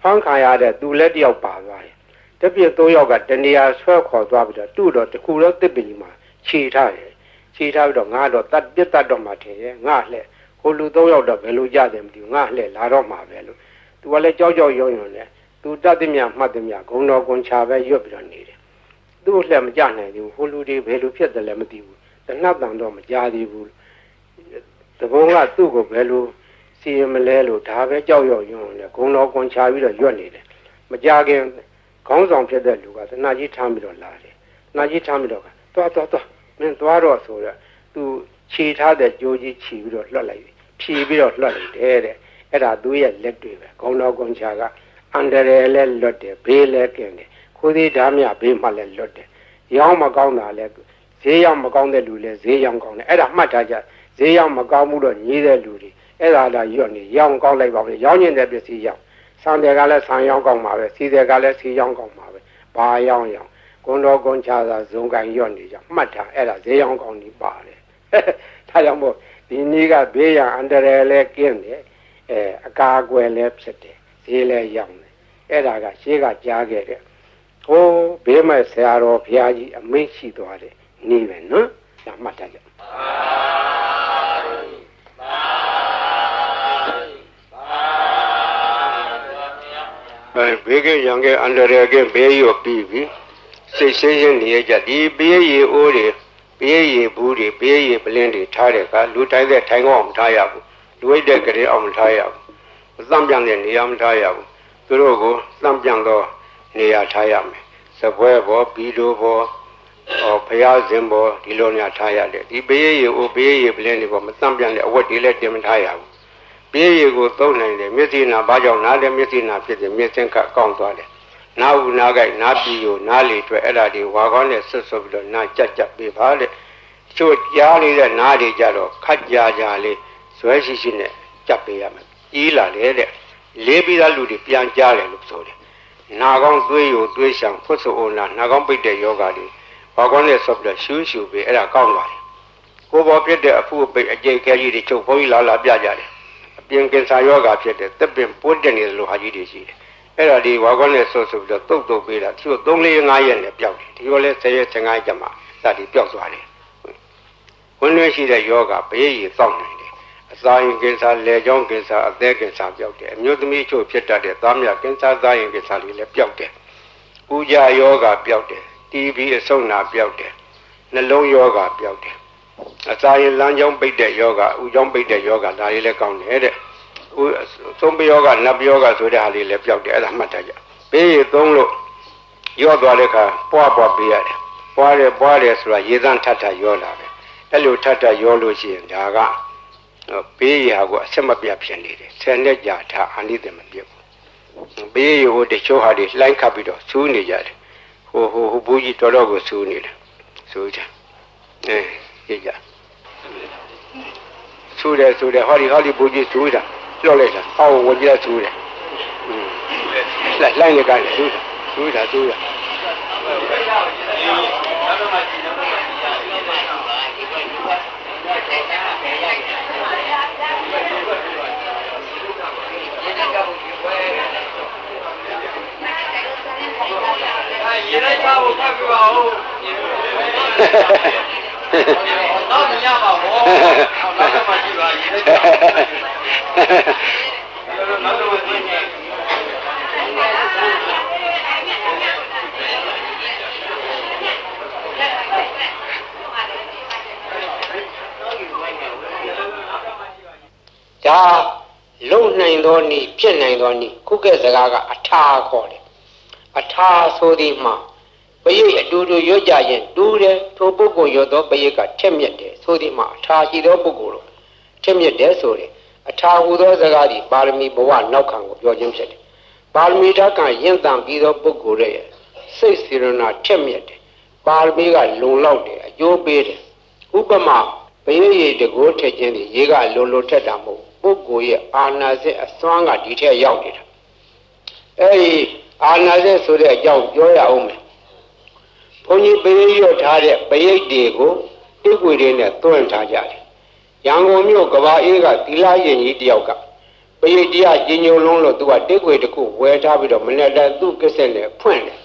ဖမ်းခံရတဲ့သူလည်းတယောက်ပါသွားတယ်တပြည့်၃ယောက်ကတနေရာဆွဲခေါ်သွားပြီးတော့သူ့တော့တခုတော့တစ်ပင်ကြီးမှာခြေထားတယ်ခြေထားပြီးတော့ငါတော့တတ်ပြတ်တတ်တော့မှထင်ရဲ့ငါလှဲ့ဟိုလူ၃ယောက်တော့ဘယ်လိုကြတယ်မသိဘူးငါလှဲ့လာတော့မှာပဲလို့သူကလည်းကြောက်ကြောက်ရွံ့ရွံ့နဲ့သူတတ်သည်မြမှတ်သည်မြဂုံတော်ကွန်ချပဲရွတ်ပြီးတော့နေတယ်သူ့လှဲ့မကြနိုင်ဘူးဟိုလူတွေဘယ်လိုဖြစ်တယ်လဲမသိဘူးတနတ်တန်တော့မကြသေးဘူးတဘုံကသူ့ကိုဘယ်လိုစီရင်မလဲလို့ဒါပဲကြောက်ရွံ့ရွံ့နဲ့ဂုံတော်ကွန်ချပြီးတော့ရွတ်နေတယ်မကြခင်ခေါင်းဆောင်ဖြစ်တဲ့လူကသနာကြီးထမ်းပြီးတော့လာတယ်။နာကြီးထမ်းပြီးတော့သွားမင်းသွားတော့ဆိုတော့သူခြေထားတဲ့ကြိုးကြီးခြီးပြီးတော့လွှတ်လိုက်တယ်။ဖြီးပြီးတော့လွှတ်လိုက်တယ်တဲ့။အဲ့ဒါသူရဲ့လက်တွေပဲ။ခေါင်းတော်ကွန်ချာကအန္တရာယ်လည်းလွတ်တယ်ဘေးလည်းကင်းတယ်။ခိုးသေးဓာမြဘေးမှလည်းလွတ်တယ်။ရောင်းမကောင်းတာလည်းဈေးရောက်မကောင်းတဲ့လူလည်းဈေးရောက်ကောင်းတယ်။အဲ့ဒါမှတ်ထားကြဈေးရောက်မကောင်းမှုတော့ညီးတဲ့လူတွေအဲ့ဒါလာရွတ်နေရောင်းကောင်းလိုက်ပါပဲ။ရောင်းကျင်တဲ့ပစ္စည်းရောက်ဆန်တယ်ကလည်းဆန်ရောင်းကောင်းပါပဲစီတယ်ကလည်းစီရောင်းကောင်းပါပဲဘာရောင်းဂုံတော်ကွန်ချာသာဇုံကန်ရွတ်နေကြမှတ်ထားအဲ့ဒါဈေးရောင်းကောင်းကြီးပါတယ်ဒါကြောင့်မို့ဒီနေ့ကဘေးရန်အန္တရာယ်လည်းကင်းတယ်အကာအကွယ်လည်းဖြစ်တယ်ဈေးလည်းရောင်းတယ်အဲ့ဒါကရှေးကကြားခဲ့တဲ့ဟိုးဘေးမဲ့ဆရာတော်ဘုရားကြီးအမိန့်ရှိသွားတယ်နေပဲနော်ဒါမှတ်ထားကြဘေးကရံကအန္တရာယ်ကဘေးရောပြီးပြီစိတ်ဆင်းရဲနေကြဒီဘေးရီအိုးတွေဘေးရီဘူးတွေဘေးရီပလင်းတွေထားတဲ့ကလူတိုင်းတဲ့ထိုင်ကောင်းမထားရဘူးလူဝိတ်တဲ့ကလေးအောင်မထားရဘူးသံပြန်တဲ့နေရာမထားရဘူးသူတို့ကိုသံပြန်သောနေရာထားရမယ်စပွဲဘောဘီလိုဘောဘုရားရှင်ဘောဒီလိုများထားရတယ်ဒီဘေးရီအိုးဘေးရီပလင်းတွေဘောမသံပြန်တဲ့အဝတ်တွေလည်းတင်မထားရဘူးဘေးရီကိုသုံးနိုင်တယ်မျက်စိနာဘာကြောင့်နားတယ်မျက်စိနာဖြစ်တယ်မျက်စင်ကကောင်းသွားတယ်နားဦးနားကြိုက်နားပြီးကိုနားလေတွေ့အဲ့ဒါတွေဝါကောင်းနဲ့ဆွတ်ဆွတ်ပြီးတော့နားကြက်ပေးပါတဲ့ချို့ကြားနေတဲ့နားတွေကြတော့ခက်ကြလေးဇွဲရှိရှိနဲ့ကြက်ပေးရမယ်ကြီးလာလေတဲ့လေးပြီးသားလူတွေပြန်ကြားတယ်လို့ဆိုတယ်နာကောင်းသွေးယိုသွေးရှောင်ဖွတ်ဆိုအိုနာနာကောင်းပိတ်တဲ့ယောဂတွေဝါကောင်းနဲ့ဆွတ်ပြီးတော့ရှူးပေးအဲ့ဒါကောင်းသွားတယ်ကိုယ်ပေါ်ပြတဲ့အဖူအပိတ်အကျိတ်ခဲကြီးတွေချုပ်ဘုန်းကြီးလာပြကြတယ်ပြင်ကင်ဆာယောဂါဖြစ်တဲ့သက်ပင်ပိုးတက်နေတယ်လို့ဟာကြီးတွေရှိတယ်အဲ့ဒါဒီဝါကောနဲ့ဆွပြီးတော့တုတ်ပေးတာသူတို့3-4-5ရက်နဲ့ပျောက်တယ်ဒီလိုလဲ10ရက်15ရက်မှစသည်ပျောက်သွားတယ်ဝင်လွှဲရှိတဲ့ယောဂါဘေးရည်စောင့်နိုင်တယ်အစာရင်ကင်ဆာလေကြောင်းကင်ဆာအသက်ကင်ဆာပျောက်တယ်အမျိုးသမီးချို့ဖြစ်တတ်တဲ့သားမြကင်ဆာသားရင်ကင်ဆာတွေလည်းပျောက်တယ်ပူကြယောဂါပျောက်တယ် TB အဆုတ်နာပျောက်တယ်နှလုံးယောဂါပျောက်တယ်အစာရင်လမ်းကြောင်းပိတ်တဲ့ယောဂါဥကြောင်းပိတ်တဲ့ယောဂါဒါတွေလည်းကောင်းတယ်တဲ့သုံးပယောကနတ်ပယောကဆိုတဲ့ဟာလေးလည်းပျောက်တယ်အဲ့ဒါမှတ်ထားကြဘေးရသုံးလို့ရော့သွားတဲ့အခါပွားပေးရတယ်ပွားတယ်ဆိုတာရေသန့်ထပ်ရောလာပဲအဲ့လိုထပ်ရောလို့ရှိရင်ဒါကဘေးရဟာကိုအဆက်မပြတ်ဖြစ်နေတယ်ဆယ်နှစ်ကြာထားအနိသမပြတ်ဘူးဘေးရဟိုတချို့ဟာတွေလှိုင်းခတ်ပြီးတော့ဆူးနေကြတယ်ဟိုဘူးကြီးတော်ကိုဆူးနေတယ်ဆူးကြကြည့်ကြဆူးတယ်ဟောဒီဘူးကြီးဆူးတာပြောလိုက်တာအော်ဝင်ကြဆူးတယ်လိုက်နေကြတယ်ဆူးတာရေလိုက်ပါဦးဖတ်ပြပါဦးတော့ညပါဘောနောက်တော့မှကြည့်ပါရေလိုက်ပါဒါလုံနိုင်သောနည်းဖြစ်နိုင်သောနည်းခုကဲ့စကားကအထာခေါ်တယ်အထာဆိုသည်မှာပရိတ်အတူတူရွတ်ကြရင်တူးတယ်ထိုပုဂ္ဂိုလ်ရွတ်သောပရိတ်ကထက်မြက်တယ်ဆိုသည်မှာအထာရှိသောပုဂ္ဂိုလ်တို့ထက်မြက်တယ်ဆိုတယ်အထာဟူသောစကားသည်ပါရမီဘဝနောက်ခံကိုပြောခြင်းဖြစ်တယ်ပါရမီဓာတ်ကရင့်တန်ပြီးသောပုဂ္ဂိုလ်ရဲ့စိတ်စေရနာထက်မြက်တယ် ပါရမီကလုံလောက်တယ်အကျိုးပေးတယ်ဥပမာဘယရေတကိုးထက်ခြင်းဒီရေကလုံထက်တာမဟုတ်ပုဂ္ဂိုလ်ရဲ့အာနာစက်အစွမ်းကဒီထက်ရောက်နေတာအဲဒီအာနာစက်ဆိုတဲ့အကြောင်းပြောရအောင်မယ်ဘုန်းကြီးဘယရွတ်ထားတဲ့ဘယိတ်တွေကိုတိကွေတွေနဲ့တွန်းထားကြတယ်ရန်ကုန်မြို့ကဘာအေးကသီလရင်ကြီးတယောက်ကဘယိတ်တရားကြီးညိုလုံးလို့သူကတိကွေတစ်ခုဝယ်ထားပြီးတော့မနေ့တိုင်းသူ့ကိစ္စနဲ့ဖွင့်တယ်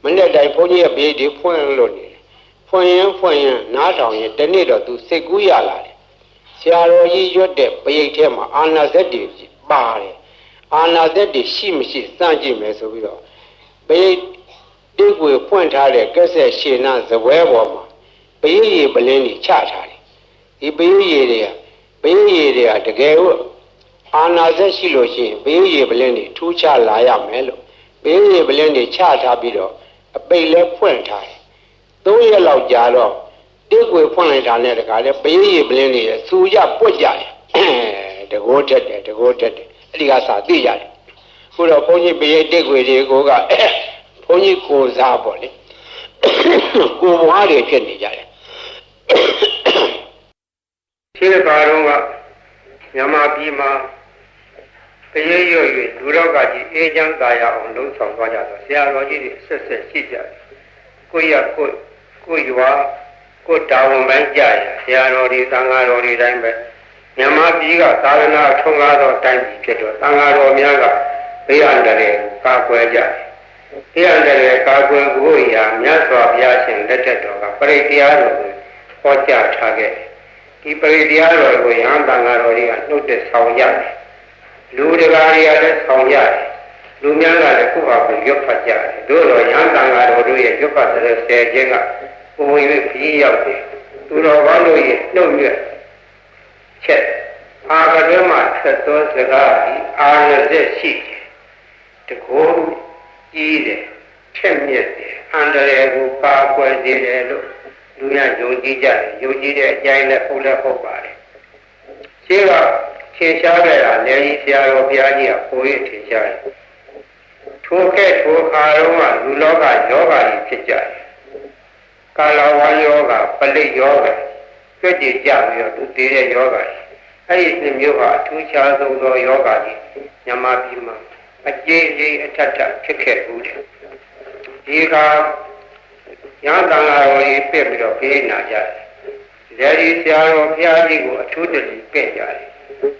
မနေ့တိုင်းဘုန်းကြီးရဲ့ဘယိတ်တွေဖွင့်လို့နေဖွင့်ရင်နားထောင်ရင်တနေ့တော့သူစိတ်ကူးရလာတယ်ဆရာတော်ကြီးရွတ်တဲ့ပရိတ်ထဲမှာအာနာစက်တွေပါတယ်အာနာစက်တွေရှိမရှိစမ်းကြည့်မယ်ဆိုပြီးတော့ပရိတ်တိတ်ကိုဖွင့်ထားတဲ့ကက်ဆက်ရှင်းနာဇပွဲပေါ်မှာပရိတ်ရေပလင်းကြီးချထားတယ်ဒီပရိတ်ရေတွေကတကယ်လို့အာနာစက်ရှိလို့ရှိရင်ပရိတ်ရေပလင်းကြီးထူးခြားလာရမယ်လို့ပရိတ်ရေပလင်းကြီးချထားပြီးတော့အပိတ်လဲဖွင့်ထားတယ်3 ရက်လောက်ကြာတော့တိတ်ကိုဖွင့်လိုက်တာနဲ့တခါလဲပရိရေပလင်းနေစူရပွက်ကြတယ်တကိုးတက်တယ်အဲ့ဒီကစာသိရတယ်ခုတော့ဘုန်းကြီးပရိတိတ်ကိုတွေကိုကဘုန်းကြီးကိုစားပေါ့လေကိုဘွားတွေဖြစ်နေကြတယ်ရှင်းပါတော့ကမြန်မာပြည်မှာပရိရွတ်၍လူတော်ကကြီးအေးချမ်းသာရအောင်လှုံ့ဆော်သွားကြတော့ဆရာတော်ကြီးတွေဆက်ရှိကြတယ်ကိုရွာကိုတာဝန်ပိုင်းကြရဆရာတော်တွေသံဃာတော်တွေတိုင်းပဲမြန်မာပြည်ကသာသနာထုံးကားသောတိုင်းပြည်ဖြစ်တော့သံဃာတော်များကဘေးအန္တရာယ်ကာကွယ်ကြတယ်ဘေးအန္တရာယ်ကာကွယ်ဖို့ရာမြတ်စွာဘုရားရှင်လက်ထက်တော်ကပရိတရားတော်ကိုဟောကြားထားခဲ့ဒီပရိတရားတော်ကိုယဟန်သံဃာတော်တွေကနှုတ်တဲ့ဆောင်ရတယ်လူတကာတွေကလည်းဆောင်ရတယ်လူများကလည်းကိုယ့်ဟာကိုယ်ရွတ်ဖတ်ကြတယ်တို့တော့ယဟန်သံဃာတော်တို့ရဲ့ရွတ်ဖတ်တဲ့ဆယ်ခြင်းကပုံရိပ်ပြီးရောက်တယ်သူတော်ဘာလို့ရဲ့နှုတ်ရွက်ချက်အာကတွဲမှာဆက်သောစကားဒီအာရဇက်ရှိတယ်တကောကြီးတယ်ထက်မြက်တယ်အန္တရာယ်ကိုပါကွယ်စေတယ်လို့လူများယုံကြည်ကြတယ်ယုံကြည်တဲ့အကြိုင်းနဲ့ဟုတ်လည်းဟုတ်ပါတယ်ရှင်းကထင်ရှားခဲ့တာလည်းကြီးဆရာတော်ဘုရားကြီးကပိုရထင်ရှားတယ်ထိုခါတော့ကလူလောကယောဂါကြီးဖြစ်ကြတယ်ကာလဝါယောဂပလိယောဂကြွကြည်ကြပြီးတော့သူတည်တဲ့ယောဂအဲ့ဒီနှစ်မျိုးဟာအထူးခြားဆုံးသောယောဂကြီးမြန်မာပြည်မှာအကျဉ်းကြီးအထက်ထဖြစ်ခဲ့ဘူးတယ်ဒီကရဟန်းသံဃာတော်ကြီးပြည့်ပြီးတော့ပြေးနာကြတယ်လက်ဒီဆရာတော်ဘုရားကြီးကိုအထူးတည်းပြည့်ကြတယ်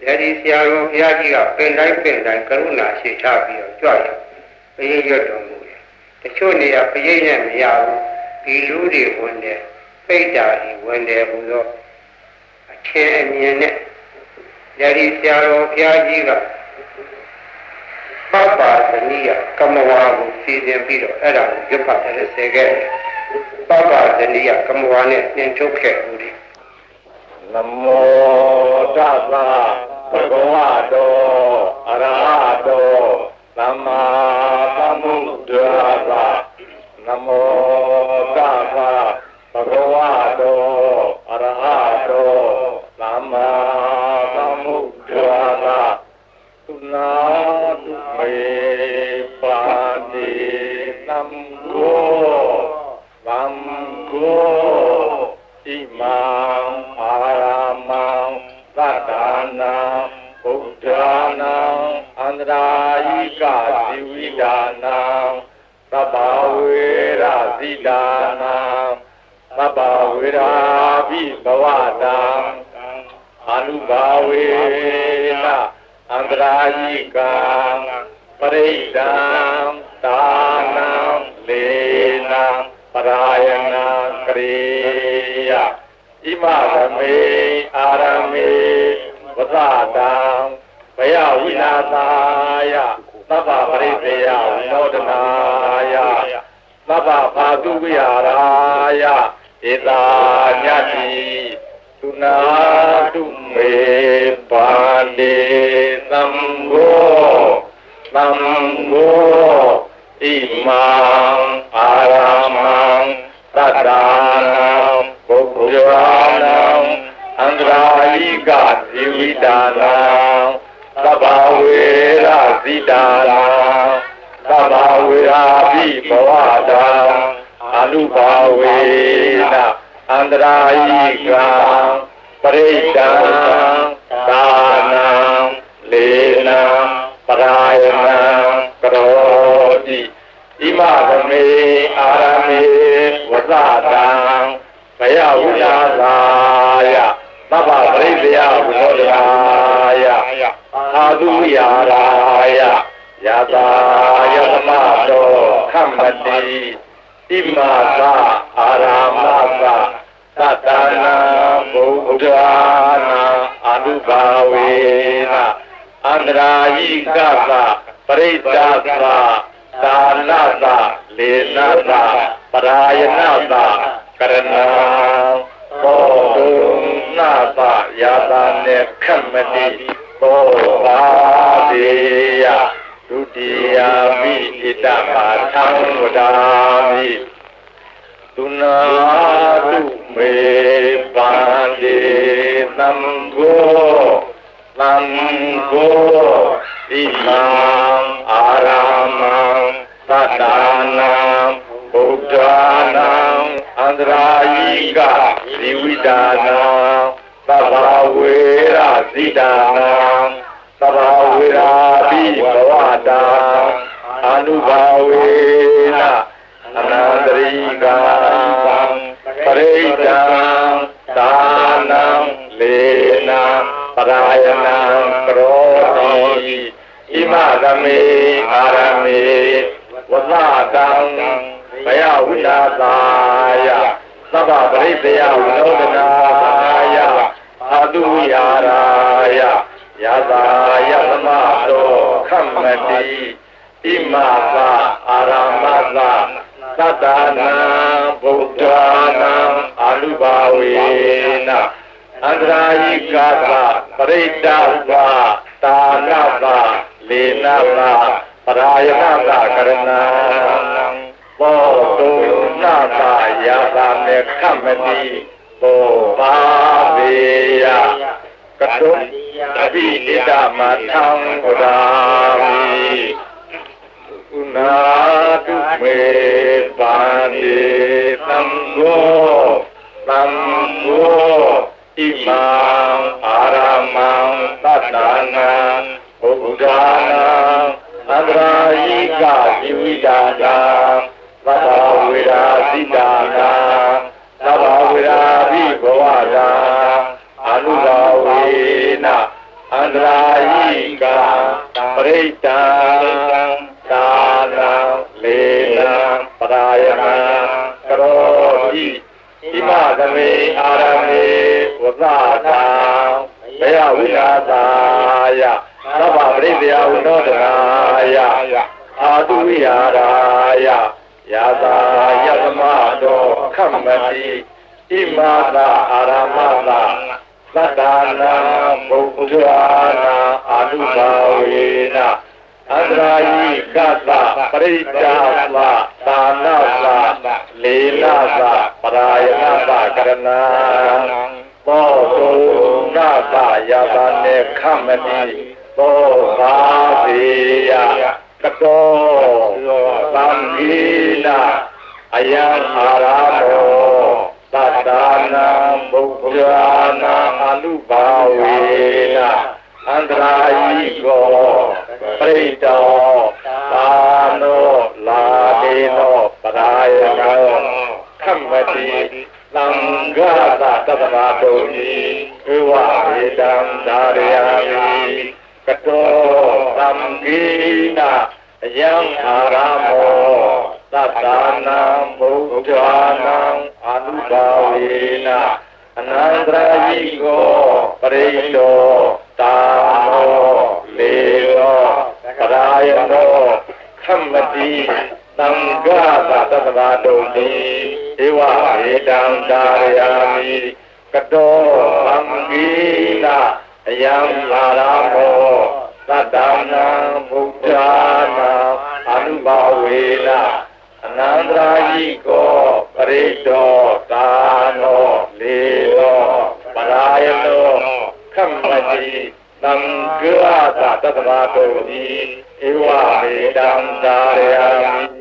လက်ဒီဆရာတော်ဘုရားကြီးကပင်တိုင်းကရုဏာရှိထားပြီးတော့ကြွရပရိရွတ်တော်မူတယ်တချို့နေရာပရိနဲ့မရဘူးဒီလူတွေဝင်တယ်ပိဋ္ဌာတွေဝင်တယ်ဘုသောအထင်အမြင်နဲ့ယတိဆရာတော်ဘုရားကြီးကပပသနိယကမဝါကိုစီစဉ်ပြီးတော့အဲ့ဒါကိုရွတ်ဖတ်တယ်ဆဲခဲ့တယ်ပပသနိယကမဝါနဲ့နှင်ထုတ်ခဲ့ဦးတယ်နမောတသဗ္ဗဝတောအရဟတောသမ္မာသမ္ဗုဒ္ဓါနမောတသဗ္ဗဝတောအရဟတောသမ္မာသမ္ဗုဒ္ဓါသုနာတုမေပါတိသံဃောသံဃောဣမံအာရမံသတ္တနာဗုဒ္ဓနာအန္တရာယိကဇီဝိဒါနာသဗ္ဗဝေရဇိဒါနာသဗ္ဗဝေရာဘိဘဝတံအာနုဘာဝေနအန္တရာယိကံပရိဒံဒါနံလေနံပရာယနာကရိယဣမရမေအာရမေဝသတံဘယဝိနာသာယသဗ္ဗပရိသေယဝိနောဒနာယသဗ္ဗဘာတုဝိဟာရယဧတာညတိသုနာတုမေပါတိသံဃောသံဃောဣမံအာရမံသတ္တနာဘုရားနာအန္တရာယိကဇီဝိဒါနာသဗ္ဗဝေရဇိဒါနာသဗ္ဗဝေရာဘိဘဝတံအာ အနုဘာဝေနအန္တရာယိကံပရိဒံသာနံလေနံပရာယနံကရောတိဣမသမေအာရမေဝသတံဘယဝိလာသာယသဗ္ဗပရိသေယဝိနောဒရာယအာသုယာရာယယတာယသမတောခမ္မတိဣမသအာရမသသတ္တနာဘုဒ္ဓနာအနုဘာဝေနအန္တရာယိကသပရိဒသသာနသလေနသပရာယနသကရဏံသောတုနာသယာတာနေခမတိသောပါတိယဒုတိယမိဣတမသံဝဒာမိသုနာတုမေပန္တိသံဃောသံဃောဣမံအာရမံသတ္တနာဗုဒ္ဓနာအန္တရာယိကဇီဝိတာနာသဗ္ဗဝေရဇိတာနာသဗ္ဗဝေရာပိဘဝတာအနုဘာဝေနအနန္တရိကံပရိဒံသာနံလေနံပရာယနံကရောတိဣမသမေအာရမေဝသတံဘယဝိလာသာယသဗ္ဗပရိသေယဝိနောဒနာယအာတုယာရာယယတာယသမတောခမ္မတိဣမသအာရမသသတ္တနာဗုဒ္ဓနာအနုဘာဝေနအန္တရာယိကသပရိဒသသာနသလေနသပရာယနသကရဏံသောတုနာသယာတာမေခမတိသောပါပေယကတုတပိဣဒမထံဝဒာမိဥနာတုမေပန္တိသံဃောသံဃောဣမံအာရမံသတ္တနာဘုဒ္ဓနာအန္တရာယိကဇီဝိတာနာသဗ္ဗဝေရာဇိတာနာသဗ္ဗဝေရာဘိဘဝတာအနုဘာဝေနအန္တရာယိကပရိဒံသာနံလေနံပရာယနံကရောတိဣမသမေအာရမေဝသတံဘယဝိလာသာယသဗ္ဗပရိသေယဝိနောဒနာယအာတုဝိဟာရာယယတာယသမတောခမ္မတိဣမသာအာရမသာသတ္တနာဘုဒ္ဓနာအာနုဘာဝေနအန္တရာယိကသပရိဒသသာနသလေနသပရာယနသကရဏံသောတုနာသယာတာနေခမတိသောဘာပေယကတောသံဃိနာအယံအာရမောသတ္တနာဘုဒ္ဓနာအနုဘာဝေနအန္တရာယိကောပရိတောသာနောလာဒေနောပရာယနောခမ္မတိသံဃာသတ္တဗာတုံဤဧဝေတံဒါရယာမိကတောသံဃိနာအယံအာရမောသတ္တနာဘုဒ္ဓနာအနုဘာဝေနအနန္တရာယိကောပရိတောသာနောလေနောပရာယနောခမ္မတိသံဃာသတ္တဗာတုံတိဧဝေတံဒါရယာမိကတောသံဃိနာအယံအာရမောသတ္တနာဘုဒ္ဓနာအနုဘာဝေနအနန္တရာယိကောပရိတောသာနောလေနောပရာယနောခမ္မတိသံဃာသတ္တဗာတုံတိဧဝမေတံဒါရယာမိ